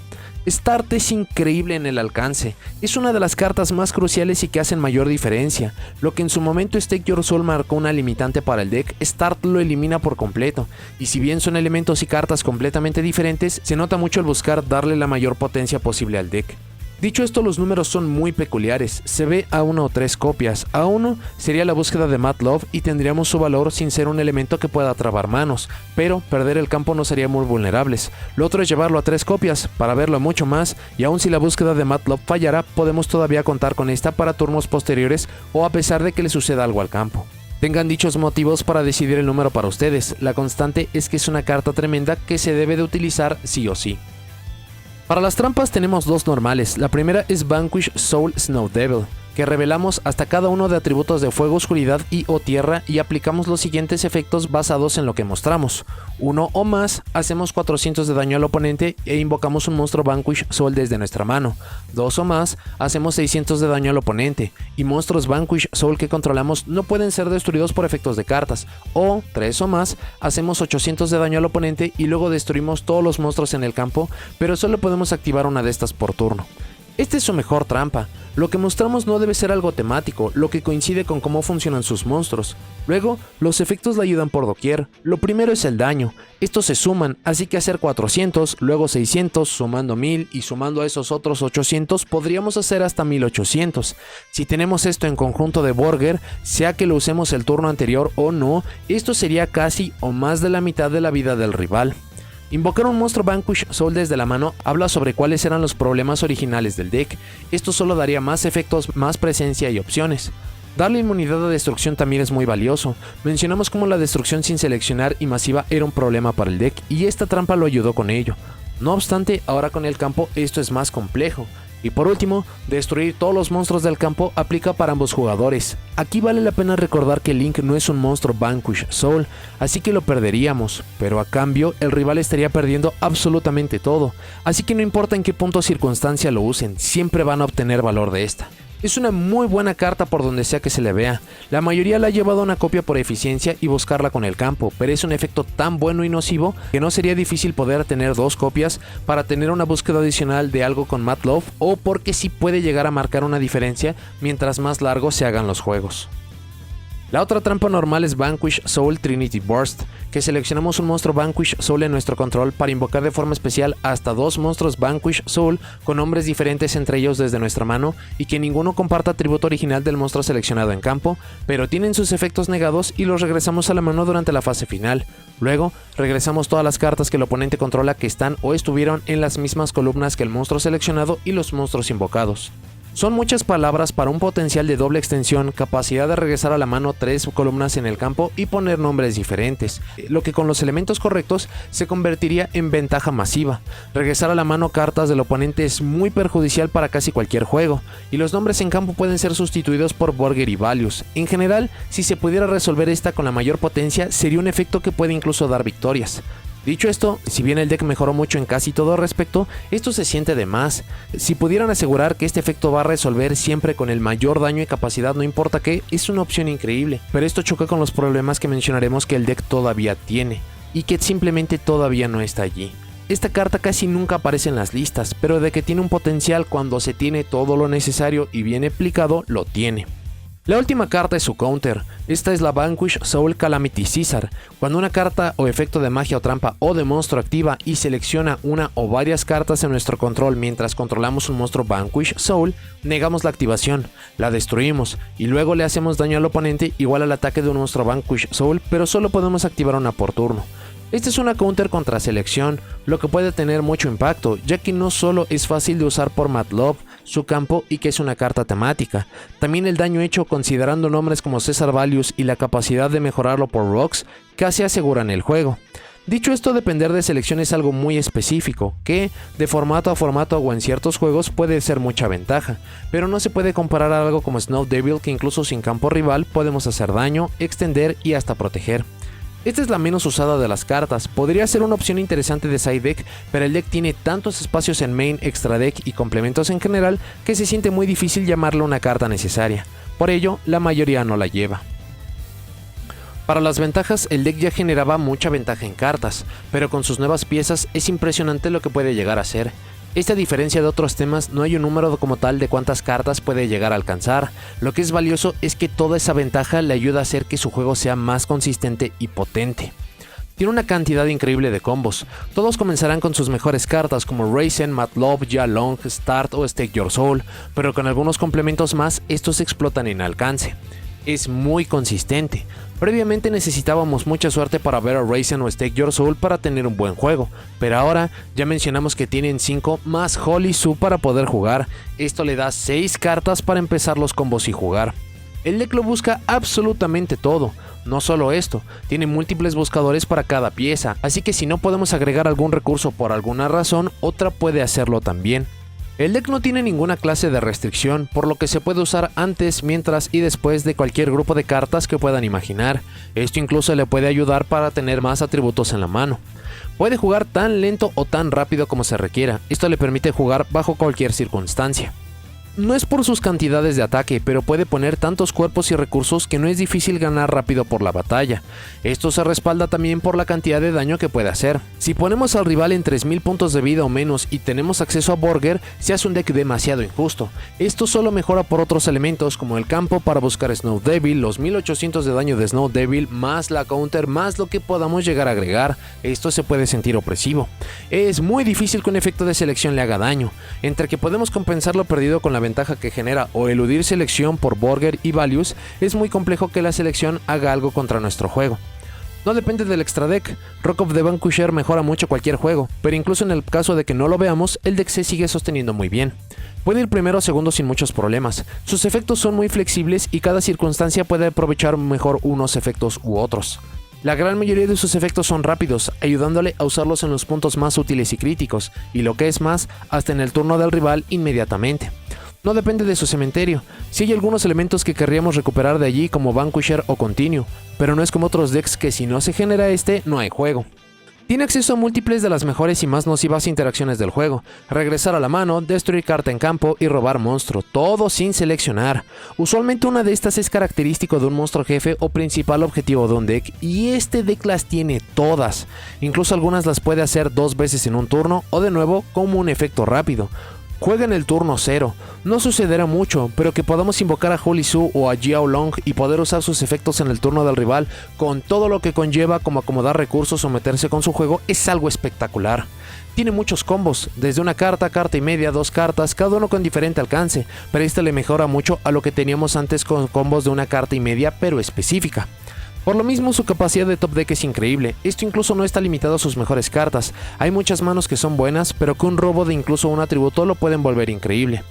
Start es increíble en el alcance, es una de las cartas más cruciales y que hacen mayor diferencia. Lo que en su momento Stake Your Soul marcó una limitante para el deck, Start lo elimina por completo, y si bien son elementos y cartas completamente diferentes, se nota mucho el buscar darle la mayor potencia posible al deck. Dicho esto, los números son muy peculiares, se ve a 1 o 3 copias, a 1 sería la búsqueda de Mad Love y tendríamos su valor sin ser un elemento que pueda trabar manos, pero perder el campo nos haría muy vulnerables. Lo otro es llevarlo a 3 copias, para verlo mucho más, y aun si la búsqueda de Mad Love fallara, podemos todavía contar con esta para turnos posteriores o a pesar de que le suceda algo al campo. Tengan dichos motivos para decidir el número para ustedes, la constante es que es una carta tremenda que se debe de utilizar sí o sí. Para las trampas tenemos dos normales, la primera es Vanquish Soul Snow Devil, que revelamos hasta cada uno de atributos de fuego, oscuridad y o tierra y aplicamos los siguientes efectos basados en lo que mostramos. 1 o más, hacemos 400 de daño al oponente e invocamos un monstruo Vanquish Soul desde nuestra mano. 2 o más, hacemos 600 de daño al oponente y monstruos Vanquish Soul que controlamos no pueden ser destruidos por efectos de cartas. O 3 o más, hacemos 800 de daño al oponente y luego destruimos todos los monstruos en el campo, pero solo podemos activar una de estas por turno. Esta es su mejor trampa. Lo que mostramos no debe ser algo temático, lo que coincide con cómo funcionan sus monstruos. Luego, los efectos le ayudan por doquier. Lo primero es el daño. Estos se suman, así que hacer 400, luego 600, sumando 1000 y sumando a esos otros 800 podríamos hacer hasta 1800. Si tenemos esto en conjunto de Burger, sea que lo usemos el turno anterior o no, esto sería casi o más de la mitad de la vida del rival. Invocar un monstruo Vanquish Soul desde la mano habla sobre cuáles eran los problemas originales del deck. Esto solo daría más efectos, más presencia y opciones. Darle inmunidad a destrucción también es muy valioso. Mencionamos cómo la destrucción sin seleccionar y masiva era un problema para el deck y esta trampa lo ayudó con ello. No obstante, ahora con el campo esto es más complejo. Y por último, destruir todos los monstruos del campo aplica para ambos jugadores. Aquí vale la pena recordar que Link no es un monstruo Vanquish Soul, así que lo perderíamos, pero a cambio el rival estaría perdiendo absolutamente todo, así que no importa en qué punto o circunstancia lo usen, siempre van a obtener valor de esta. Es una muy buena carta por donde sea que se le vea. La mayoría la ha llevado a una copia por eficiencia y buscarla con el campo, pero es un efecto tan bueno y nocivo que no sería difícil poder tener dos copias para tener una búsqueda adicional de algo con Mad Love o porque sí puede llegar a marcar una diferencia mientras más largos se hagan los juegos. La otra trampa normal es Vanquish Soul Trinity Burst, que seleccionamos un monstruo Vanquish Soul en nuestro control para invocar de forma especial hasta 2 monstruos Vanquish Soul con nombres diferentes entre ellos desde nuestra mano y que ninguno comparta atributo original del monstruo seleccionado en campo, pero tienen sus efectos negados y los regresamos a la mano durante la fase final. Luego, regresamos todas las cartas que el oponente controla que están o estuvieron en las mismas columnas que el monstruo seleccionado y los monstruos invocados. Son muchas palabras para un potencial de doble extensión, capacidad de regresar a la mano 3 columnas en el campo y poner nombres diferentes, lo que con los elementos correctos se convertiría en ventaja masiva. Regresar a la mano cartas del oponente es muy perjudicial para casi cualquier juego, y los nombres en campo pueden ser sustituidos por Burger y Values. En general, si se pudiera resolver esta con la mayor potencia, sería un efecto que puede incluso dar victorias. Dicho esto, si bien el deck mejoró mucho en casi todo respecto, esto se siente de más. Si pudieran asegurar que este efecto va a resolver siempre con el mayor daño y capacidad no importa qué, es una opción increíble, pero esto choca con los problemas que mencionaremos que el deck todavía tiene, y que simplemente todavía no está allí. Esta carta casi nunca aparece en las listas, pero de que tiene un potencial cuando se tiene todo lo necesario y bien aplicado, lo tiene. La última carta es su counter. Esta es la Vanquish Soul Calamity Caesar. Cuando una carta o efecto de magia o trampa o de monstruo activa y selecciona una o varias cartas en nuestro control mientras controlamos un monstruo Vanquish Soul, negamos la activación, la destruimos y luego le hacemos daño al oponente igual al ataque de un monstruo Vanquish Soul, pero solo podemos activar una por turno. Esta es una counter contra selección, lo que puede tener mucho impacto, ya que no solo es fácil de usar por Matt Love, su campo y que es una carta temática, también el daño hecho considerando nombres como Caesar Values y la capacidad de mejorarlo por Rocks casi aseguran el juego. Dicho esto, depender de selección es algo muy específico, que de formato a formato o en ciertos juegos puede ser mucha ventaja, pero no se puede comparar a algo como Snow Devil que incluso sin campo rival podemos hacer daño, extender y hasta proteger. Esta es la menos usada de las cartas, podría ser una opción interesante de side deck, pero el deck tiene tantos espacios en main, extra deck y complementos en general que se siente muy difícil llamarla una carta necesaria, por ello la mayoría no la lleva. Para las ventajas, el deck ya generaba mucha ventaja en cartas, pero con sus nuevas piezas es impresionante lo que puede llegar a ser. Esta diferencia de otros temas, no hay un número como tal de cuántas cartas puede llegar a alcanzar. Lo que es valioso es que toda esa ventaja le ayuda a hacer que su juego sea más consistente y potente. Tiene una cantidad increíble de combos. Todos comenzarán con sus mejores cartas como Raisin, Mad Love, Ya Long, Start o Stake Your Soul, pero con algunos complementos más estos explotan en alcance. Es muy consistente. Previamente necesitábamos mucha suerte para ver a Raisin o Stake Your Soul para tener un buen juego, pero ahora ya mencionamos que tienen 5 más Holy Sue para poder jugar. Esto le da 6 cartas para empezar los combos y jugar. El deck lo busca absolutamente todo. No solo esto, tiene múltiples buscadores para cada pieza, así que si no podemos agregar algún recurso por alguna razón, otra puede hacerlo también. El deck no tiene ninguna clase de restricción, por lo que se puede usar antes, mientras y después de cualquier grupo de cartas que puedan imaginar. Esto incluso le puede ayudar para tener más atributos en la mano. Puede jugar tan lento o tan rápido como se requiera, esto le permite jugar bajo cualquier circunstancia. No es por sus cantidades de ataque, pero puede poner tantos cuerpos y recursos que no es difícil ganar rápido por la batalla. Esto se respalda también por la cantidad de daño que puede hacer. Si ponemos al rival en 3000 puntos de vida o menos y tenemos acceso a Burger, se hace un deck demasiado injusto. Esto solo mejora por otros elementos como el campo para buscar Snow Devil, los 1800 de daño de Snow Devil, más la counter, más lo que podamos llegar a agregar. Esto se puede sentir opresivo. Es muy difícil que un efecto de selección le haga daño. Entre que podemos compensar lo perdido con la ventaja que genera o eludir selección por Burger y Values, es muy complejo que la selección haga algo contra nuestro juego. No depende del extra deck, Rock of the Vanquisher mejora mucho cualquier juego, pero incluso en el caso de que no lo veamos, el deck se sigue sosteniendo muy bien. Puede ir primero o segundo sin muchos problemas, sus efectos son muy flexibles y cada circunstancia puede aprovechar mejor unos efectos u otros. La gran mayoría de sus efectos son rápidos, ayudándole a usarlos en los puntos más útiles y críticos, y lo que es más, hasta en el turno del rival inmediatamente. No depende de su cementerio, sí hay algunos elementos que querríamos recuperar de allí como Vanquisher o Continue, pero no es como otros decks que si no se genera no hay juego. Tiene acceso a múltiples de las mejores y más nocivas interacciones del juego, regresar a la mano, destruir carta en campo y robar monstruo, todo sin seleccionar. Usualmente una de estas es característico de un monstruo jefe o principal objetivo de un deck, y este deck las tiene todas, incluso algunas las puede hacer 2 veces en un turno o de nuevo como un efecto rápido. Juega en el turno 0, no sucederá mucho, pero que podamos invocar a Holy Su o a Jiao Long y poder usar sus efectos en el turno del rival con todo lo que conlleva como acomodar recursos o meterse con su juego es algo espectacular. Tiene muchos combos, desde una carta, carta y media, 2 cartas, cada uno con diferente alcance, pero este le mejora mucho a lo que teníamos antes con combos de una carta y media pero específica. Por lo mismo su capacidad de top deck es increíble, esto incluso no está limitado a sus mejores cartas, hay muchas manos que son buenas, pero que un robo de incluso un atributo lo pueden volver increíble.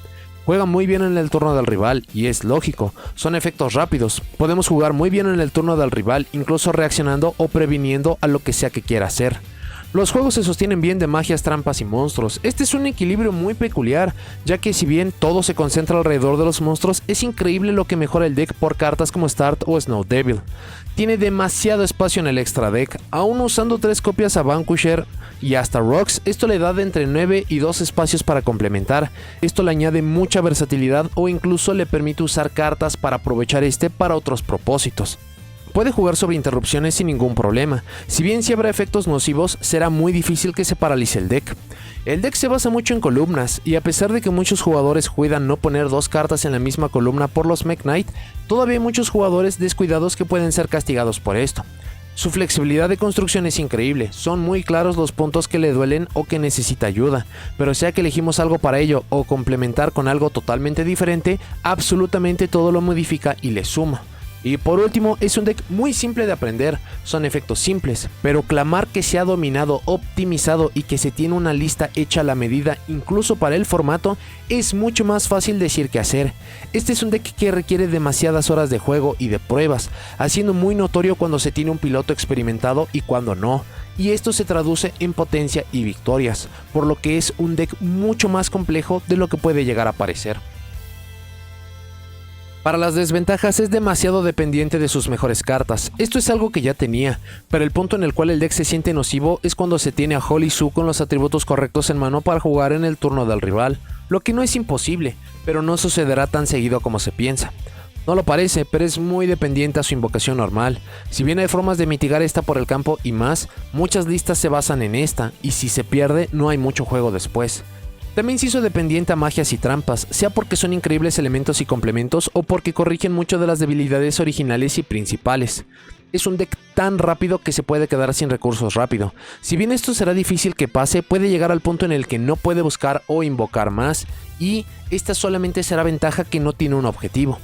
Juega muy bien en el turno del rival, y es lógico, son efectos rápidos, podemos jugar muy bien en el turno del rival, incluso reaccionando o previniendo a lo que sea que quiera hacer. Los juegos se sostienen bien de magias, trampas y monstruos. Este es un equilibrio muy peculiar, ya que si bien todo se concentra alrededor de los monstruos, es increíble lo que mejora el deck por cartas como Start o Snow Devil. Tiene demasiado espacio en el extra deck, aún usando 3 copias a Vanquisher y hasta Rocks, esto le da de entre 9 y 2 espacios para complementar. Esto le añade mucha versatilidad o incluso le permite usar cartas para aprovechar para otros propósitos. Puede jugar sobre interrupciones sin ningún problema, si bien si habrá efectos nocivos será muy difícil que se paralice el deck. El deck se basa mucho en columnas, y a pesar de que muchos jugadores cuidan no poner 2 cartas en la misma columna por los Mech Knight, todavía hay muchos jugadores descuidados que pueden ser castigados por esto. Su flexibilidad de construcción es increíble, son muy claros los puntos que le duelen o que necesita ayuda, pero sea que elegimos algo para ello o complementar con algo totalmente diferente, absolutamente todo lo modifica y le suma. Y por último, es un deck muy simple de aprender, son efectos simples, pero clamar que se ha dominado, optimizado y que se tiene una lista hecha a la medida incluso para el formato, es mucho más fácil decir que hacer. Este es un deck que requiere demasiadas horas de juego y de pruebas, haciendo muy notorio cuando se tiene un piloto experimentado y cuando no, y esto se traduce en potencia y victorias, por lo que es un deck mucho más complejo de lo que puede llegar a parecer. Para las desventajas es demasiado dependiente de sus mejores cartas, esto es algo que ya tenía, pero el punto en el cual el deck se siente nocivo es cuando se tiene a Holy Su con los atributos correctos en mano para jugar en el turno del rival, lo que no es imposible, pero no sucederá tan seguido como se piensa. No lo parece, pero es muy dependiente a su invocación normal. Si bien hay formas de mitigar esta por el campo y más, muchas listas se basan en esta, y si se pierde no hay mucho juego después. También se hizo dependiente a magias y trampas, sea porque son increíbles elementos y complementos o porque corrigen mucho de las debilidades originales y principales. Es un deck tan rápido que se puede quedar sin recursos rápido. Si bien esto será difícil que pase, puede llegar al punto en el que no puede buscar o invocar más, y esta solamente será ventaja que no tiene un objetivo.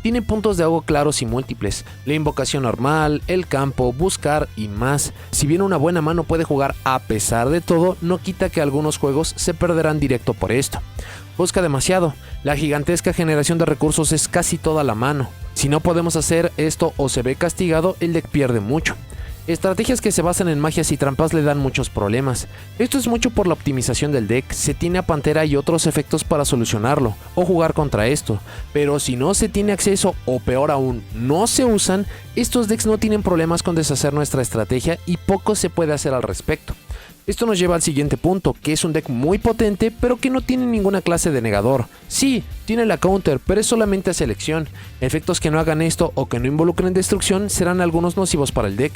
Tiene puntos de agua claros y múltiples, la invocación normal, el campo, buscar y más. Si bien una buena mano puede jugar a pesar de todo, no quita que algunos juegos se perderán directo por esto. Busca demasiado, la gigantesca generación de recursos es casi toda la mano. Si no podemos hacer esto o se ve castigado, el deck pierde mucho. Estrategias que se basan en magias y trampas le dan muchos problemas. Esto es mucho por la optimización del deck, se tiene a Pantera y otros efectos para solucionarlo, o jugar contra esto, pero si no se tiene acceso o peor aún, no se usan, estos decks no tienen problemas con deshacer nuestra estrategia y poco se puede hacer al respecto. Esto nos lleva al siguiente punto, que es un deck muy potente pero que no tiene ninguna clase de negador. Sí, tiene la counter, pero es solamente a selección. Efectos que no hagan esto o que no involucren destrucción serán algunos nocivos para el deck.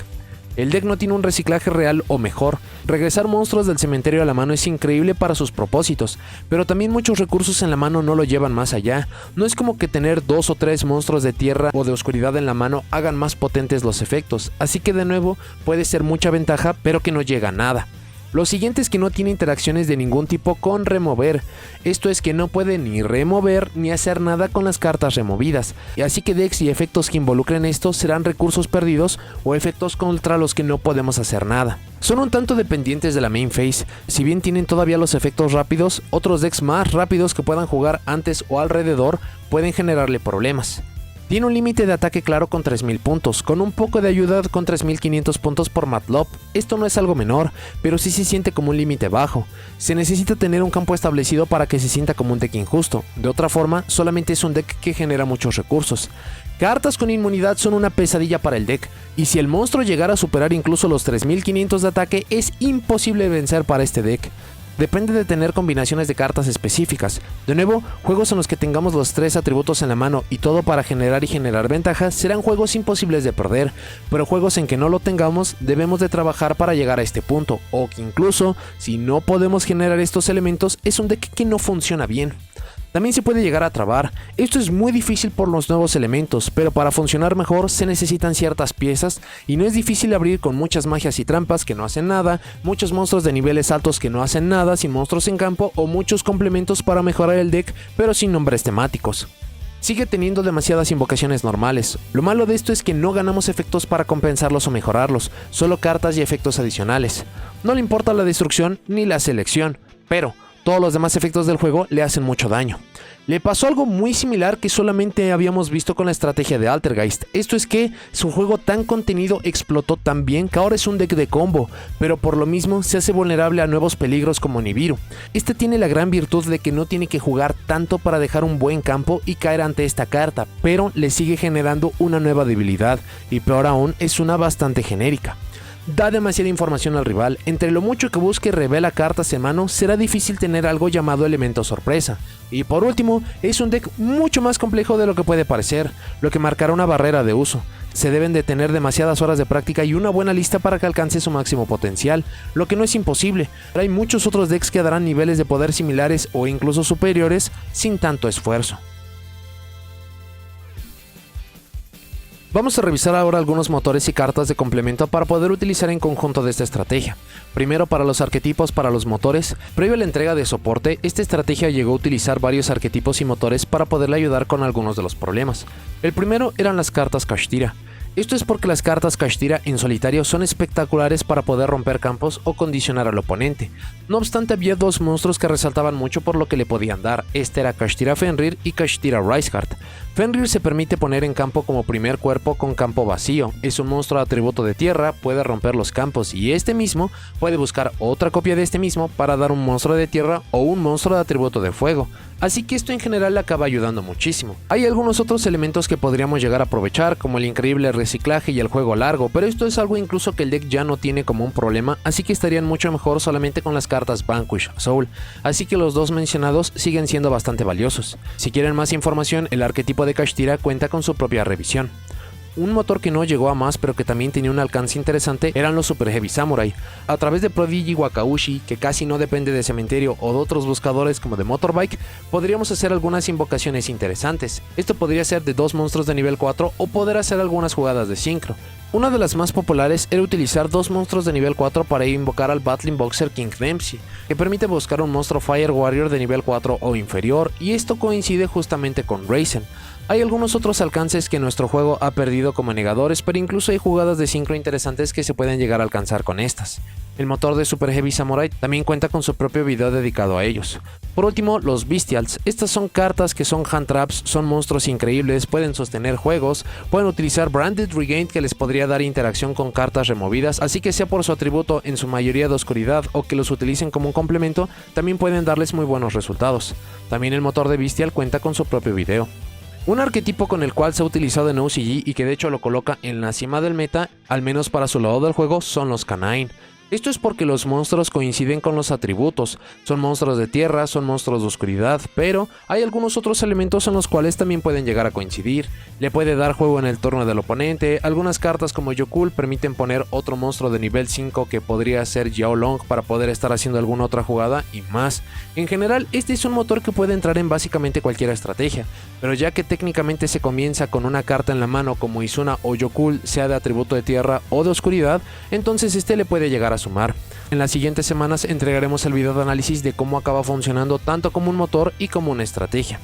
El deck no tiene un reciclaje real o mejor, regresar monstruos del cementerio a la mano es increíble para sus propósitos, pero también muchos recursos en la mano no lo llevan más allá, no es como que tener 2 o 3 monstruos de tierra o de oscuridad en la mano hagan más potentes los efectos, así que de nuevo puede ser mucha ventaja pero que no llega a nada. Lo siguiente es que no tiene interacciones de ningún tipo con remover, esto es que no puede ni remover ni hacer nada con las cartas removidas, así que decks y efectos que involucren esto serán recursos perdidos o efectos contra los que no podemos hacer nada. Son un tanto dependientes de la main phase, si bien tienen todavía los efectos rápidos, otros decks más rápidos que puedan jugar antes o alrededor pueden generarle problemas. Tiene un límite de ataque claro con 3000 puntos, con un poco de ayuda con 3500 puntos por Matlop. Esto no es algo menor, pero sí se siente como un límite bajo. Se necesita tener un campo establecido para que se sienta como un deck injusto, de otra forma solamente es un deck que genera muchos recursos. Cartas con inmunidad son una pesadilla para el deck, y si el monstruo llegara a superar incluso los 3500 de ataque es imposible vencer para este deck. Depende de tener combinaciones de cartas específicas. De nuevo, juegos en los que tengamos los 3 atributos en la mano y todo para generar y generar ventajas serán juegos imposibles de perder, pero juegos en que no lo tengamos debemos de trabajar para llegar a este punto, o que incluso, si no podemos generar estos elementos, es un deck que no funciona bien. También se puede llegar a trabar. Esto es muy difícil por los nuevos elementos, pero para funcionar mejor se necesitan ciertas piezas y no es difícil abrir con muchas magias y trampas que no hacen nada, muchos monstruos de niveles altos que no hacen nada sin monstruos en campo o muchos complementos para mejorar el deck pero sin nombres temáticos. Sigue teniendo demasiadas invocaciones normales. Lo malo de esto es que no ganamos efectos para compensarlos o mejorarlos, solo cartas y efectos adicionales. No le importa la destrucción ni la selección, pero todos los demás efectos del juego le hacen mucho daño. Le pasó algo muy similar que solamente habíamos visto con la estrategia de Altergeist. Esto es que su juego tan contenido explotó tan bien que ahora es un deck de combo, pero por lo mismo se hace vulnerable a nuevos peligros como Nibiru. Este tiene la gran virtud de que no tiene que jugar tanto para dejar un buen campo y caer ante esta carta, pero le sigue generando una nueva debilidad, y peor aún es una bastante genérica. Da demasiada información al rival, entre lo mucho que busque y revela cartas en mano, será difícil tener algo llamado elemento sorpresa. Y por último, es un deck mucho más complejo de lo que puede parecer, lo que marcará una barrera de uso. Se deben de tener demasiadas horas de práctica y una buena lista para que alcance su máximo potencial, lo que no es imposible, pero hay muchos otros decks que darán niveles de poder similares o incluso superiores sin tanto esfuerzo. Vamos a revisar ahora algunos motores y cartas de complemento para poder utilizar en conjunto de esta estrategia. Primero, para los arquetipos para los motores. Previo a la entrega de soporte, esta estrategia llegó a utilizar varios arquetipos y motores para poderle ayudar con algunos de los problemas. El primero eran las cartas Kashtira. Esto es porque las cartas Kashtira en solitario son espectaculares para poder romper campos o condicionar al oponente. No obstante, había dos monstruos que resaltaban mucho por lo que le podían dar. Este era Kashtira Fenrir y Kashtira Riseheart. Fenrir se permite poner en campo como primer cuerpo con campo vacío. Es un monstruo de atributo de tierra, puede romper los campos y este mismo puede buscar otra copia de este mismo para dar un monstruo de tierra o un monstruo de atributo de fuego. Así que esto en general le acaba ayudando muchísimo. Hay algunos otros elementos que podríamos llegar a aprovechar, como el increíble reciclaje y el juego largo, pero esto es algo incluso que el deck ya no tiene como un problema, así que estarían mucho mejor solamente con las cartas Vanquish Soul, así que los dos mencionados siguen siendo bastante valiosos. Si quieren más información, el arquetipo de Kashtira cuenta con su propia revisión. Un motor que no llegó a más pero que también tenía un alcance interesante eran los Super Heavy Samurai. A través de Prodigy Wakaushi, que casi no depende de cementerio o de otros buscadores como de Motorbike, podríamos hacer algunas invocaciones interesantes. Esto podría ser de 2 monstruos de nivel 4 o poder hacer algunas jugadas de sincro. Una de las más populares era utilizar 2 monstruos de nivel 4 para invocar al Battling Boxer King Dempsey, que permite buscar un monstruo Fire Warrior de nivel 4 o inferior, y esto coincide justamente con Raizen. Hay algunos otros alcances que nuestro juego ha perdido como negadores, pero incluso hay jugadas de sincro interesantes que se pueden llegar a alcanzar con estas. El motor de Super Heavy Samurai también cuenta con su propio video dedicado a ellos. Por último, los Bestials. Estas son cartas que son hand traps, son monstruos increíbles, pueden sostener juegos, pueden utilizar Branded Regain que les podría dar interacción con cartas removidas, así que sea por su atributo en su mayoría de oscuridad o que los utilicen como un complemento, también pueden darles muy buenos resultados. También el motor de Bestial cuenta con su propio video. Un arquetipo con el cual se ha utilizado en OCG y que de hecho lo coloca en la cima del meta, al menos para su lado del juego, son los Canine. Esto es porque los monstruos coinciden con los atributos, son monstruos de tierra, son monstruos de oscuridad, pero hay algunos otros elementos en los cuales también pueden llegar a coincidir. Le puede dar juego en el turno del oponente, algunas cartas como Yokul permiten poner otro monstruo de nivel 5 que podría ser Yao Long para poder estar haciendo alguna otra jugada y más. En general, este es un motor que puede entrar en básicamente cualquier estrategia, pero ya que técnicamente se comienza con una carta en la mano como Izuna o Yokul, sea de atributo de tierra o de oscuridad, entonces este le puede llegar a sumar. En las siguientes semanas entregaremos el video de análisis de cómo acaba funcionando tanto como un motor y como una estrategia.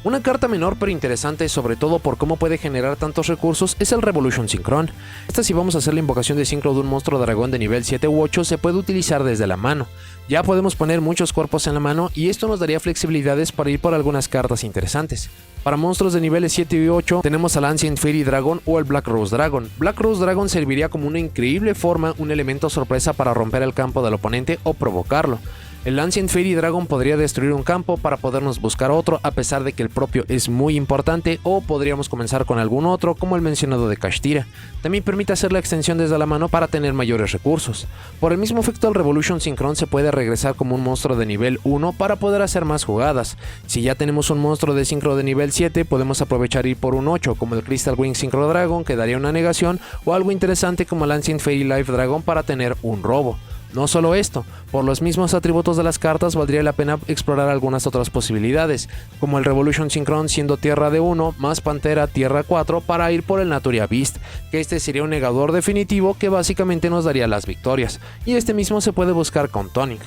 Una carta menor pero interesante, sobre todo por cómo puede generar tantos recursos, es el Revolution Synchron. Esta, si vamos a hacer la invocación de sincro de un monstruo dragón de nivel 7 u 8, se puede utilizar desde la mano. Ya podemos poner muchos cuerpos en la mano y esto nos daría flexibilidades para ir por algunas cartas interesantes. Para monstruos de niveles 7 y 8 tenemos al Ancient Fairy Dragon o el Black Rose Dragon. Black Rose Dragon serviría como una increíble forma, un elemento sorpresa para romper el campo del oponente o provocarlo. El Ancient Fairy Dragon podría destruir un campo para podernos buscar otro, a pesar de que el propio es muy importante, o podríamos comenzar con algún otro como el mencionado de Kashtira. También permite hacer la extensión desde la mano para tener mayores recursos. Por el mismo efecto, el Revolution Synchron se puede regresar como un monstruo de nivel 1 para poder hacer más jugadas. Si ya tenemos un monstruo de Synchro de nivel 7, podemos aprovechar ir por un 8 como el Crystal Wing Synchro Dragon, que daría una negación, o algo interesante como el Ancient Fairy Life Dragon para tener un robo. No solo esto, por los mismos atributos de las cartas valdría la pena explorar algunas otras posibilidades, como el Revolution Synchron siendo tierra de 1 más Pantera tierra 4 para ir por el Naturia Beast, que este sería un negador definitivo que básicamente nos daría las victorias, y este mismo se puede buscar con Tonic.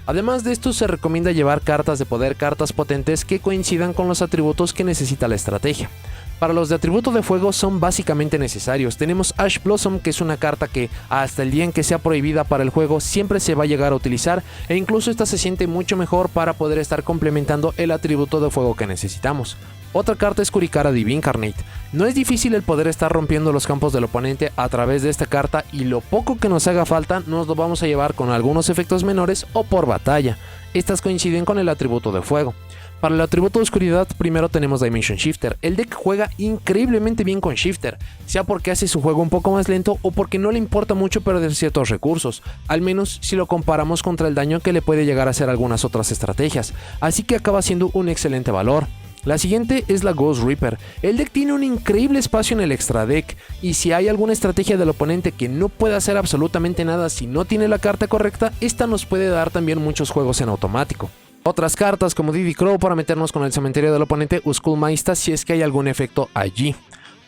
Además de esto, se recomienda llevar cartas de poder, cartas potentes que coincidan con los atributos que necesita la estrategia. Para los de atributo de fuego son básicamente necesarios. Tenemos Ash Blossom, que es una carta que hasta el día en que sea prohibida para el juego siempre se va a llegar a utilizar, e incluso esta se siente mucho mejor para poder estar complementando el atributo de fuego que necesitamos. Otra carta es Kurikara Divincarnate. No es difícil el poder estar rompiendo los campos del oponente a través de esta carta, y lo poco que nos haga falta nos lo vamos a llevar con algunos efectos menores o por batalla. Estas coinciden con el atributo de fuego. Para el atributo de oscuridad, primero tenemos Dimension Shifter. El deck juega increíblemente bien con Shifter, sea porque hace su juego un poco más lento o porque no le importa mucho perder ciertos recursos, al menos si lo comparamos contra el daño que le puede llegar a hacer algunas otras estrategias, así que acaba siendo un excelente valor. La siguiente es la Ghost Reaper. El deck tiene un increíble espacio en el extra deck, y si hay alguna estrategia del oponente que no puede hacer absolutamente nada si no tiene la carta correcta, esta nos puede dar también muchos juegos en automático. Otras cartas como Diddy Crow para meternos con el cementerio del oponente o Skullmaista si es que hay algún efecto allí.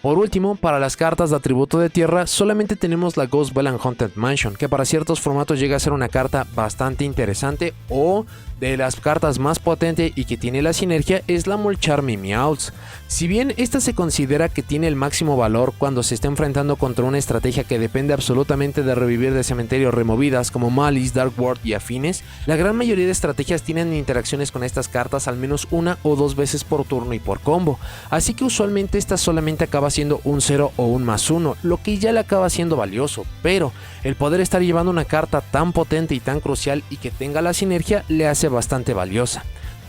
Por último, para las cartas de atributo de tierra solamente tenemos la Ghost Bell and Haunted Mansion, que para ciertos formatos llega a ser una carta bastante interesante, o de las cartas más potente y que tiene la sinergia es la Molcharmy Meowth. Si bien esta se considera que tiene el máximo valor cuando se está enfrentando contra una estrategia que depende absolutamente de revivir de cementerios removidas como Malice, Dark Ward y afines, la gran mayoría de estrategias tienen interacciones con estas cartas al menos una o dos veces por turno y por combo, así que usualmente esta solamente acaba siendo un 0 o un +1, lo que ya le acaba siendo valioso, pero el poder estar llevando una carta tan potente y tan crucial y que tenga la sinergia le hace bastante valiosa.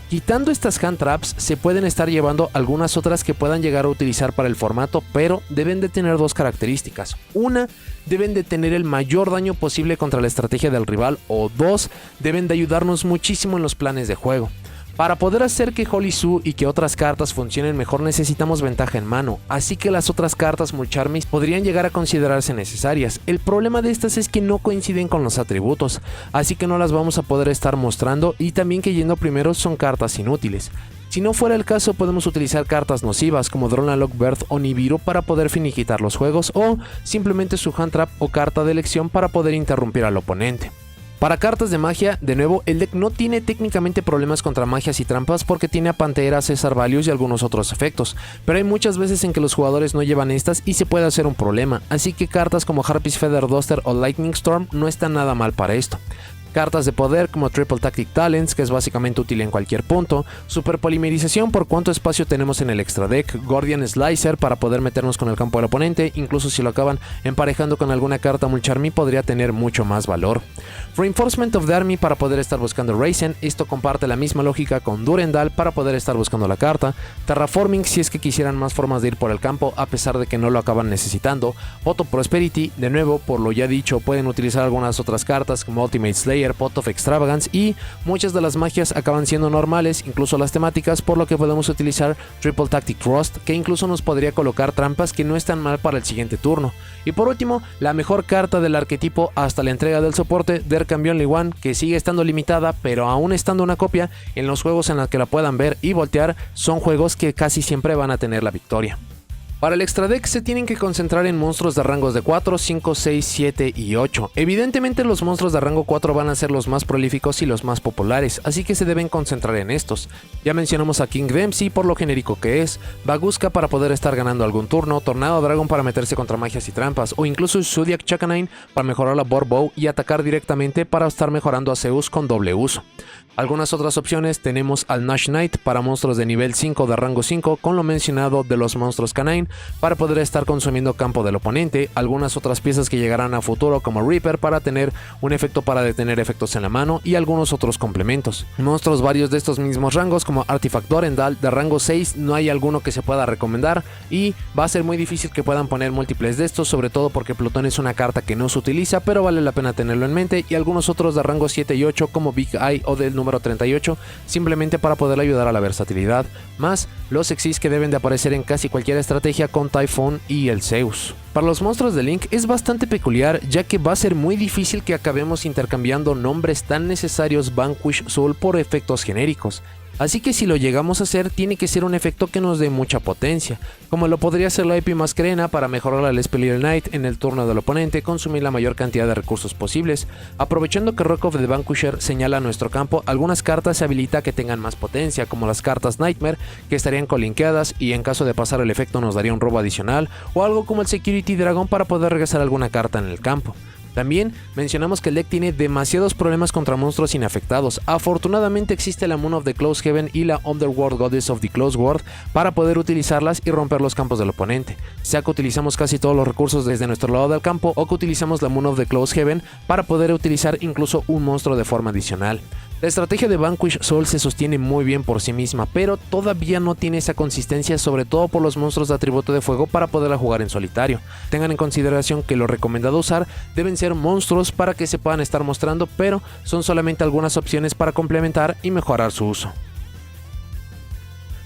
Quitando estas hand traps, se pueden estar llevando algunas otras que puedan llegar a utilizar para el formato, pero deben de tener dos características. Una, deben de tener el mayor daño posible contra la estrategia del rival, o dos, deben de ayudarnos muchísimo en los planes de juego. Para poder hacer que Holy Sue y que otras cartas funcionen mejor necesitamos ventaja en mano, así que las otras cartas Molcharmys podrían llegar a considerarse necesarias. El problema de estas es que no coinciden con los atributos, así que no las vamos a poder estar mostrando, y también que yendo primero son cartas inútiles. Si no fuera el caso, podemos utilizar cartas nocivas como Dronalog Birth o Nibiru para poder finiquitar los juegos, o simplemente su hand trap o carta de elección para poder interrumpir al oponente. Para cartas de magia, de nuevo, el deck no tiene técnicamente problemas contra magias y trampas porque tiene a Pantera, Cesar Valius y algunos otros efectos, pero hay muchas veces en que los jugadores no llevan estas y se puede hacer un problema, así que cartas como Harpy's Feather Duster o Lightning Storm no están nada mal para esto. Cartas de poder como Triple Tactic Talents, que es básicamente útil en cualquier punto, Super Polimerización por cuánto espacio tenemos en el extra deck, Gordian Slicer para poder meternos con el campo del oponente, incluso si lo acaban emparejando con alguna carta Molcharmy podría tener mucho más valor. Reinforcement of the Army para poder estar buscando Raizen, esto comparte la misma lógica con Durendal para poder estar buscando la carta, Terraforming si es que quisieran más formas de ir por el campo a pesar de que no lo acaban necesitando, Pot of Prosperity, de nuevo por lo ya dicho pueden utilizar algunas otras cartas como Ultimate Slayer, Pot of Extravagance, y muchas de las magias acaban siendo normales, incluso las temáticas, por lo que podemos utilizar Triple Tactic Rust, que incluso nos podría colocar trampas que no están mal para el siguiente turno. Y por último, la mejor carta del arquetipo hasta la entrega del soporte, Dercambion Liwan, que sigue estando limitada, pero aún estando una copia, en los juegos en los que la puedan ver y voltear, son juegos que casi siempre van a tener la victoria. Para el extra deck se tienen que concentrar en monstruos de rangos de 4, 5, 6, 7 y 8. Evidentemente los monstruos de rango 4 van a ser los más prolíficos y los más populares, así que se deben concentrar en estos. Ya mencionamos a King Dempsey por lo genérico que es, Baguska para poder estar ganando algún turno, Tornado Dragon para meterse contra magias y trampas, o incluso Zodiac Chakanine para mejorar la Board Bow y atacar directamente para estar mejorando a Zeus con doble uso. Algunas otras opciones tenemos al Nash Knight para monstruos de nivel 5 de rango 5 con lo mencionado de los monstruos canine para poder estar consumiendo campo del oponente, algunas otras piezas que llegarán a futuro como Reaper para tener un efecto para detener efectos en la mano y algunos otros complementos. Monstruos varios de estos mismos rangos como Artifact Dorendal de rango 6 no hay alguno que se pueda recomendar y va a ser muy difícil que puedan poner múltiples de estos, sobre todo porque Plutón es una carta que no se utiliza pero vale la pena tenerlo en mente, y algunos otros de rango 7 y 8 como Big Eye o del número 38 simplemente para poder ayudar a la versatilidad, más los Exis que deben de aparecer en casi cualquier estrategia con Typhoon y el Zeus. Para los monstruos de Link es bastante peculiar, ya que va a ser muy difícil que acabemos intercambiando nombres tan necesarios Vanquish Soul por efectos genéricos. Así que si lo llegamos a hacer, tiene que ser un efecto que nos dé mucha potencia, como lo podría ser la Epimasquerena para mejorar al Spell Knight en el turno del oponente, consumir la mayor cantidad de recursos posibles. Aprovechando que Rock of the Vanquisher señala nuestro campo, algunas cartas se habilita que tengan más potencia, como las cartas Nightmare, que estarían colinkeadas y en caso de pasar el efecto nos daría un robo adicional, o algo como el Security Dragon para poder regresar alguna carta en el campo. También mencionamos que el deck tiene demasiados problemas contra monstruos inafectados. Afortunadamente existe la Moon of the Close Heaven y la Underworld Goddess of the Close World para poder utilizarlas y romper los campos del oponente. Sea que utilizamos casi todos los recursos desde nuestro lado del campo o que utilizamos la Moon of the Close Heaven para poder utilizar incluso un monstruo de forma adicional. La estrategia de Vanquish Soul se sostiene muy bien por sí misma, pero todavía no tiene esa consistencia, sobre todo por los monstruos de atributo de fuego para poderla jugar en solitario. Tengan en consideración que lo recomendado usar deben ser monstruos para que se puedan estar mostrando, pero son solamente algunas opciones para complementar y mejorar su uso.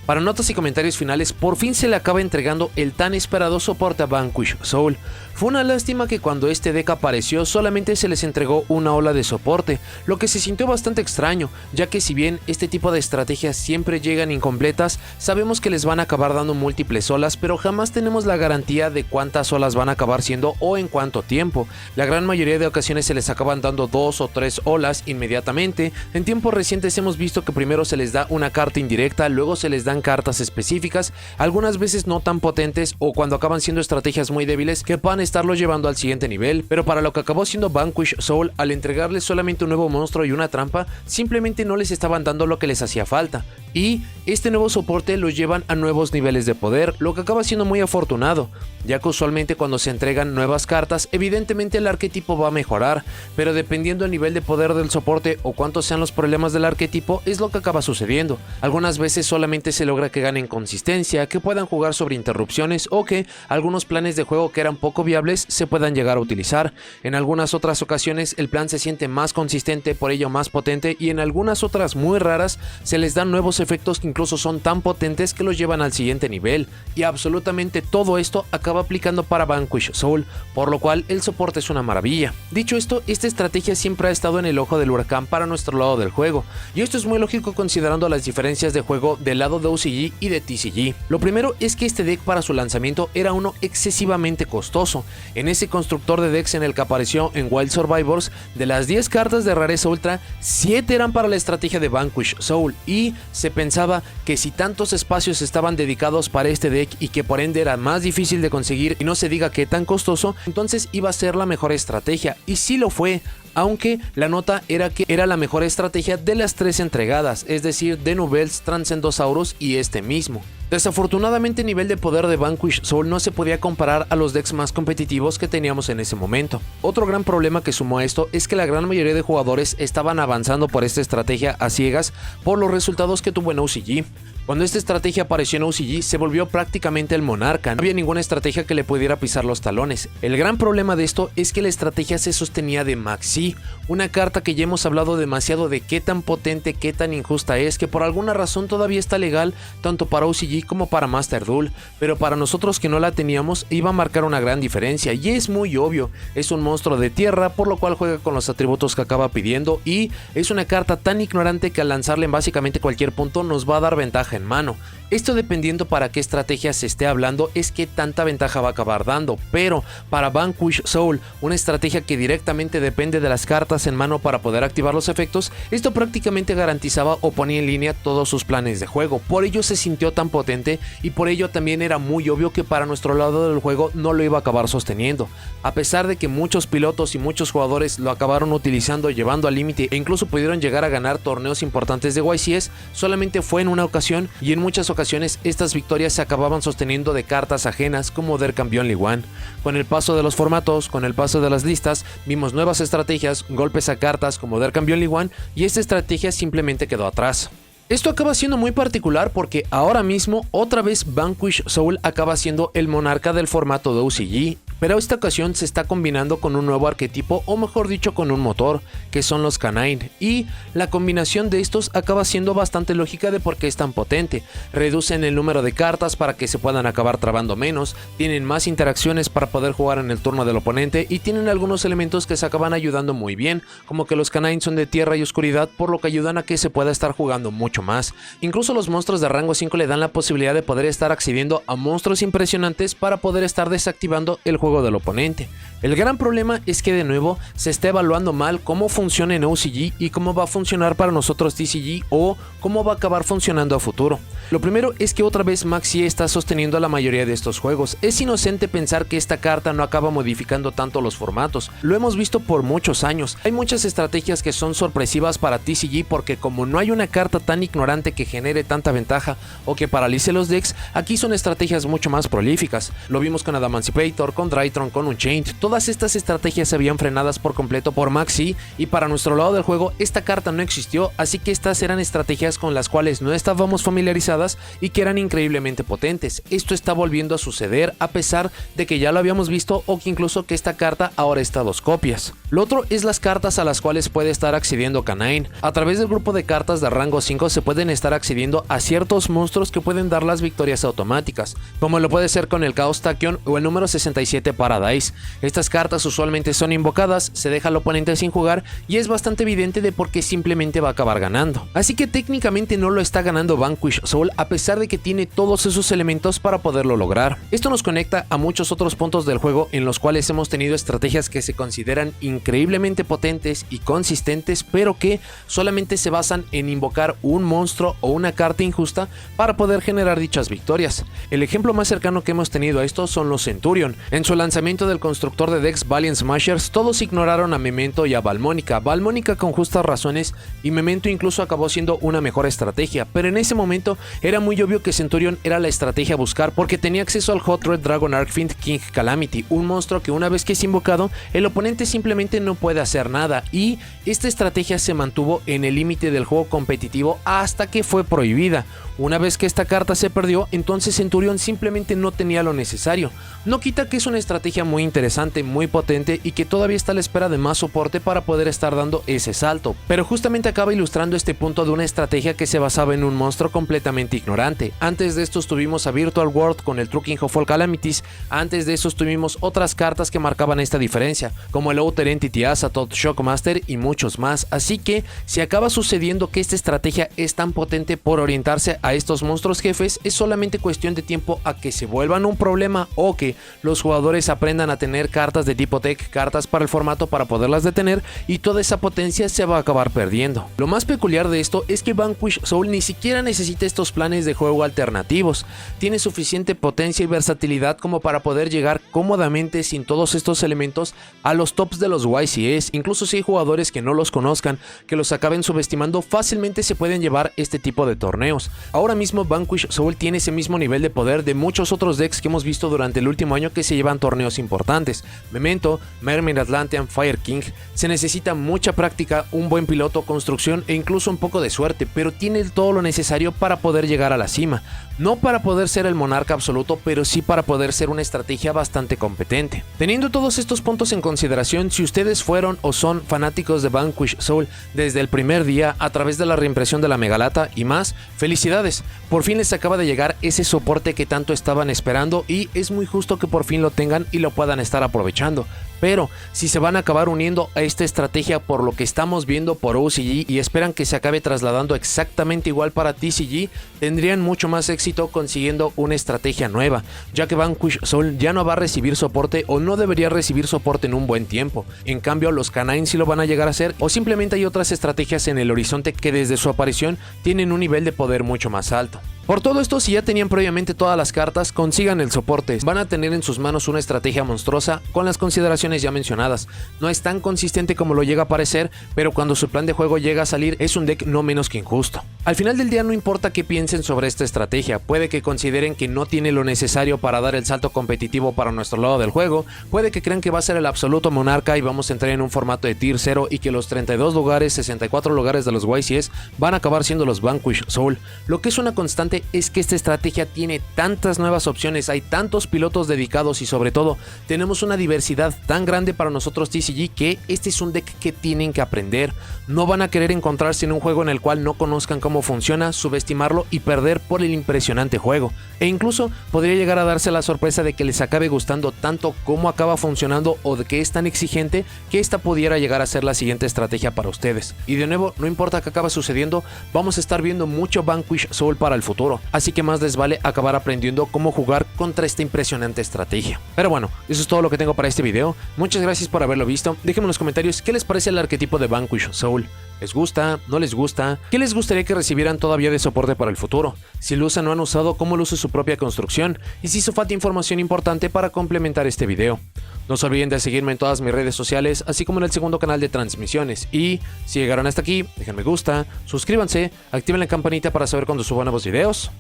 Para notas y comentarios finales, por fin se le acaba entregando el tan esperado soporte a Vanquish Soul. Fue una lástima que cuando este deck apareció solamente se les entregó una ola de soporte, lo que se sintió bastante extraño, ya que si bien este tipo de estrategias siempre llegan incompletas, sabemos que les van a acabar dando múltiples olas, pero jamás tenemos la garantía de cuántas olas van a acabar siendo o en cuánto tiempo. La gran mayoría de ocasiones se les acaban dando 2 o 3 olas inmediatamente. En tiempos recientes hemos visto que primero se les da una carta indirecta, luego se les dan cartas específicas, algunas veces no tan potentes o cuando acaban siendo estrategias muy débiles que puedan estarlo llevando al siguiente nivel, pero para lo que acabó siendo Vanquish Soul, al entregarles solamente un nuevo monstruo y una trampa, simplemente no les estaban dando lo que les hacía falta, y este nuevo soporte los llevan a nuevos niveles de poder, lo que acaba siendo muy afortunado, ya que usualmente cuando se entregan nuevas cartas, evidentemente el arquetipo va a mejorar, pero dependiendo del nivel de poder del soporte o cuántos sean los problemas del arquetipo, es lo que acaba sucediendo. Algunas veces solamente se logra que ganen consistencia, que puedan jugar sobre interrupciones o que algunos planes de juego que eran poco viables se puedan llegar a utilizar. En algunas otras ocasiones el plan se siente más consistente, por ello más potente, y en algunas otras muy raras se les dan nuevos efectos que incluso son tan potentes que los llevan al siguiente nivel, y absolutamente todo esto acaba aplicando para Vanquish Soul, por lo cual el soporte es una maravilla. Dicho esto, esta estrategia siempre ha estado en el ojo del huracán para nuestro lado del juego, y esto es muy lógico considerando las diferencias de juego del lado de OCG y de TCG. Lo primero es que este deck para su lanzamiento era uno excesivamente costoso. En ese constructor de decks en el que apareció en Wild Survivors, de las 10 cartas de rareza ultra, 7 eran para la estrategia de Vanquish Soul, y se pensaba que si tantos espacios estaban dedicados para este deck y que por ende era más difícil de conseguir y no se diga que tan costoso, entonces iba a ser la mejor estrategia, y sí lo fue, aunque la nota era que era la mejor estrategia de las 3 entregadas, es decir, de Nubels, Transcendosaurus y este mismo. Desafortunadamente el nivel de poder de Vanquish Soul no se podía comparar a los decks más competitivos que teníamos en ese momento. Otro gran problema que sumó a esto es que la gran mayoría de jugadores estaban avanzando por esta estrategia a ciegas por los resultados que tuvo en OCG. Cuando esta estrategia apareció en OCG se volvió prácticamente el monarca, no había ninguna estrategia que le pudiera pisar los talones. El gran problema de esto es que la estrategia se sostenía de Maxi, una carta que ya hemos hablado demasiado de qué tan potente, qué tan injusta es, que por alguna razón todavía está legal tanto para OCG como para Master Duel, pero para nosotros que no la teníamos iba a marcar una gran diferencia, y es muy obvio, es un monstruo de tierra por lo cual juega con los atributos que acaba pidiendo, y es una carta tan ignorante que al lanzarla en básicamente cualquier punto nos va a dar ventaja en mano. Esto dependiendo para qué estrategia se esté hablando es que tanta ventaja va a acabar dando, pero para Vanquish Soul, una estrategia que directamente depende de las cartas en mano para poder activar los efectos, esto prácticamente garantizaba o ponía en línea todos sus planes de juego, por ello se sintió tan potente y por ello también era muy obvio que para nuestro lado del juego no lo iba a acabar sosteniendo. A pesar de que muchos pilotos y muchos jugadores lo acabaron utilizando, llevando al límite e incluso pudieron llegar a ganar torneos importantes de YCS, solamente fue en una ocasión y en muchas ocasiones estas victorias se acababan sosteniendo de cartas ajenas como Der Campeón League One. Con el paso de los formatos, con el paso de las listas, vimos nuevas estrategias, golpes a cartas como Der Campeón League One y esta estrategia simplemente quedó atrás. Esto acaba siendo muy particular porque ahora mismo otra vez Vanquish Soul acaba siendo el monarca del formato de OCG, pero esta ocasión se está combinando con un nuevo arquetipo, o mejor dicho con un motor, que son los Canine, y la combinación de estos acaba siendo bastante lógica de por qué es tan potente. Reducen el número de cartas para que se puedan acabar trabando menos, tienen más interacciones para poder jugar en el turno del oponente y tienen algunos elementos que se acaban ayudando muy bien, como que los Canine son de tierra y oscuridad, por lo que ayudan a que se pueda estar jugando mucho más. Incluso los monstruos de rango 5 le dan la posibilidad de poder estar accediendo a monstruos impresionantes para poder estar desactivando el juego del oponente. El gran problema es que de nuevo se está evaluando mal cómo funciona en OCG y cómo va a funcionar para nosotros TCG o cómo va a acabar funcionando a futuro. Lo primero es que otra vez Maxi está sosteniendo la mayoría de estos juegos. Es inocente pensar que esta carta no acaba modificando tanto los formatos. Lo hemos visto por muchos años. Hay muchas estrategias que son sorpresivas para TCG porque como no hay una carta tan ignorante que genere tanta ventaja o que paralice los decks, aquí son estrategias mucho más prolíficas. Lo vimos con Adamancipator, con Drytron, con Unchained. Todas estas estrategias se habían frenadas por completo por Maxi y para nuestro lado del juego esta carta no existió, así que estas eran estrategias con las cuales no estábamos familiarizadas y que eran increíblemente potentes. Esto está volviendo a suceder a pesar de que ya lo habíamos visto o que incluso que esta carta ahora está a 2 copias. Lo otro es las cartas a las cuales puede estar accediendo Canine. A través del grupo de cartas de rango 5 se pueden estar accediendo a ciertos monstruos que pueden dar las victorias automáticas, como lo puede ser con el Chaos Tachyon o el número 67 Paradise. Estas cartas usualmente son invocadas, se deja al oponente sin jugar y es bastante evidente de por qué simplemente va a acabar ganando. Así que técnicamente no lo está ganando Vanquish Soul a pesar de que tiene todos esos elementos para poderlo lograr. Esto nos conecta a muchos otros puntos del juego en los cuales hemos tenido estrategias que se consideran increíblemente potentes y consistentes, pero que solamente se basan en invocar un monstruo o una carta injusta para poder generar dichas victorias. El ejemplo más cercano que hemos tenido a esto son los Centurion. En su lanzamiento del constructor de decks Valiant Smashers, todos ignoraron a Memento y a Valmónica con justas razones, y Memento incluso acabó siendo una mejor estrategia, pero en ese momento era muy obvio que Centurion era la estrategia a buscar porque tenía acceso al Hot Red Dragon Arcfiend King Calamity, un monstruo que una vez que es invocado, el oponente simplemente no puede hacer nada, y esta estrategia se mantuvo en el límite del juego competitivo hasta que fue prohibida. Una vez que esta carta se perdió, entonces Centurion simplemente no tenía lo necesario. No quita que es una estrategia muy interesante, muy potente y que todavía está a la espera de más soporte para poder estar dando ese salto, pero justamente acaba ilustrando este punto de una estrategia que se basaba en un monstruo completamente ignorante. Antes de estos tuvimos a Virtual World con el Trucking of All Calamities, antes de estos tuvimos otras cartas que marcaban esta diferencia, como el Outer Entity Azathoth, Shockmaster y muchos más, así que si acaba sucediendo que esta estrategia es tan potente por orientarse a estos monstruos jefes, es solamente cuestión de tiempo a que se vuelvan un problema o que los jugadores aprendan a tener cartas de tipo tech, cartas para el formato para poderlas detener, y toda esa potencia se va a acabar perdiendo. Lo más peculiar de esto es que Vanquish Soul ni siquiera necesita estos planes de juego alternativos, tiene suficiente potencia y versatilidad como para poder llegar cómodamente sin todos estos elementos a los tops de los YCS. Incluso si hay jugadores que no los conozcan, que los acaben subestimando, fácilmente se pueden llevar este tipo de torneos. Ahora mismo Vanquish Soul tiene ese mismo nivel de poder de muchos otros decks que hemos visto durante el último año que se llevan torneos importantes. Memento, Mermaid Atlantean, Fire King. Se necesita mucha práctica, un buen piloto, construcción e incluso un poco de suerte, pero tiene todo lo necesario para poder llegar a la cima. No para poder ser el monarca absoluto, pero sí para poder ser una estrategia bastante competente. Teniendo todos estos puntos en consideración, si ustedes fueron o son fanáticos de Vanquish Soul desde el primer día a través de la reimpresión de la Megalata y más, felicidades, por fin les acaba de llegar ese soporte que tanto estaban esperando y es muy justo que por fin lo tengan y lo puedan estar aprovechando. Pero si se van a acabar uniendo a esta estrategia por lo que estamos viendo por OCG y esperan que se acabe trasladando exactamente igual para TCG, tendrían mucho más éxito consiguiendo una estrategia nueva, ya que Vanquish Soul ya no va a recibir soporte o no debería recibir soporte en un buen tiempo. En cambio, los Canines sí lo van a llegar a hacer, o simplemente hay otras estrategias en el horizonte que desde su aparición tienen un nivel de poder mucho más alto. Por todo esto, si ya tenían previamente todas las cartas, consigan el soporte. Van a tener en sus manos una estrategia monstruosa con las consideraciones ya mencionadas. No es tan consistente como lo llega a parecer, pero cuando su plan de juego llega a salir es un deck no menos que injusto. Al final del día no importa qué piensen sobre esta estrategia, puede que consideren que no tiene lo necesario para dar el salto competitivo para nuestro lado del juego, puede que crean que va a ser el absoluto monarca y vamos a entrar en un formato de tier 0 y que los 32 lugares, 64 lugares de los YCS van a acabar siendo los Vanquish Soul. Lo que es una constante es que esta estrategia tiene tantas nuevas opciones, hay tantos pilotos dedicados y sobre todo tenemos una diversidad tan grande para nosotros TCG que este es un deck que tienen que aprender. No van a querer encontrarse en un juego en el cual no conozcan cómo funciona, subestimarlo y perder por el impresionante juego. E incluso podría llegar a darse la sorpresa de que les acabe gustando tanto cómo acaba funcionando o de que es tan exigente que esta pudiera llegar a ser la siguiente estrategia para ustedes. Y de nuevo, no importa qué acaba sucediendo, vamos a estar viendo mucho Vanquish Soul para el futuro. Así que más les vale acabar aprendiendo cómo jugar contra esta impresionante estrategia. Pero bueno, eso es todo lo que tengo para este video. Muchas gracias por haberlo visto. Déjenme en los comentarios qué les parece el arquetipo de Vanquish Soul. ¿Les gusta? ¿No les gusta? ¿Qué les gustaría que recibieran todavía de soporte para el futuro? Si lo usan o han usado, ¿cómo lo usa su propia construcción? Y si hizo falta información importante para complementar este video. No se olviden de seguirme en todas mis redes sociales, así como en el segundo canal de transmisiones. Y si llegaron hasta aquí, dejen me gusta, suscríbanse, activen la campanita para saber cuando suba nuevos videos.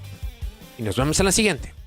Y nos vemos en la siguiente.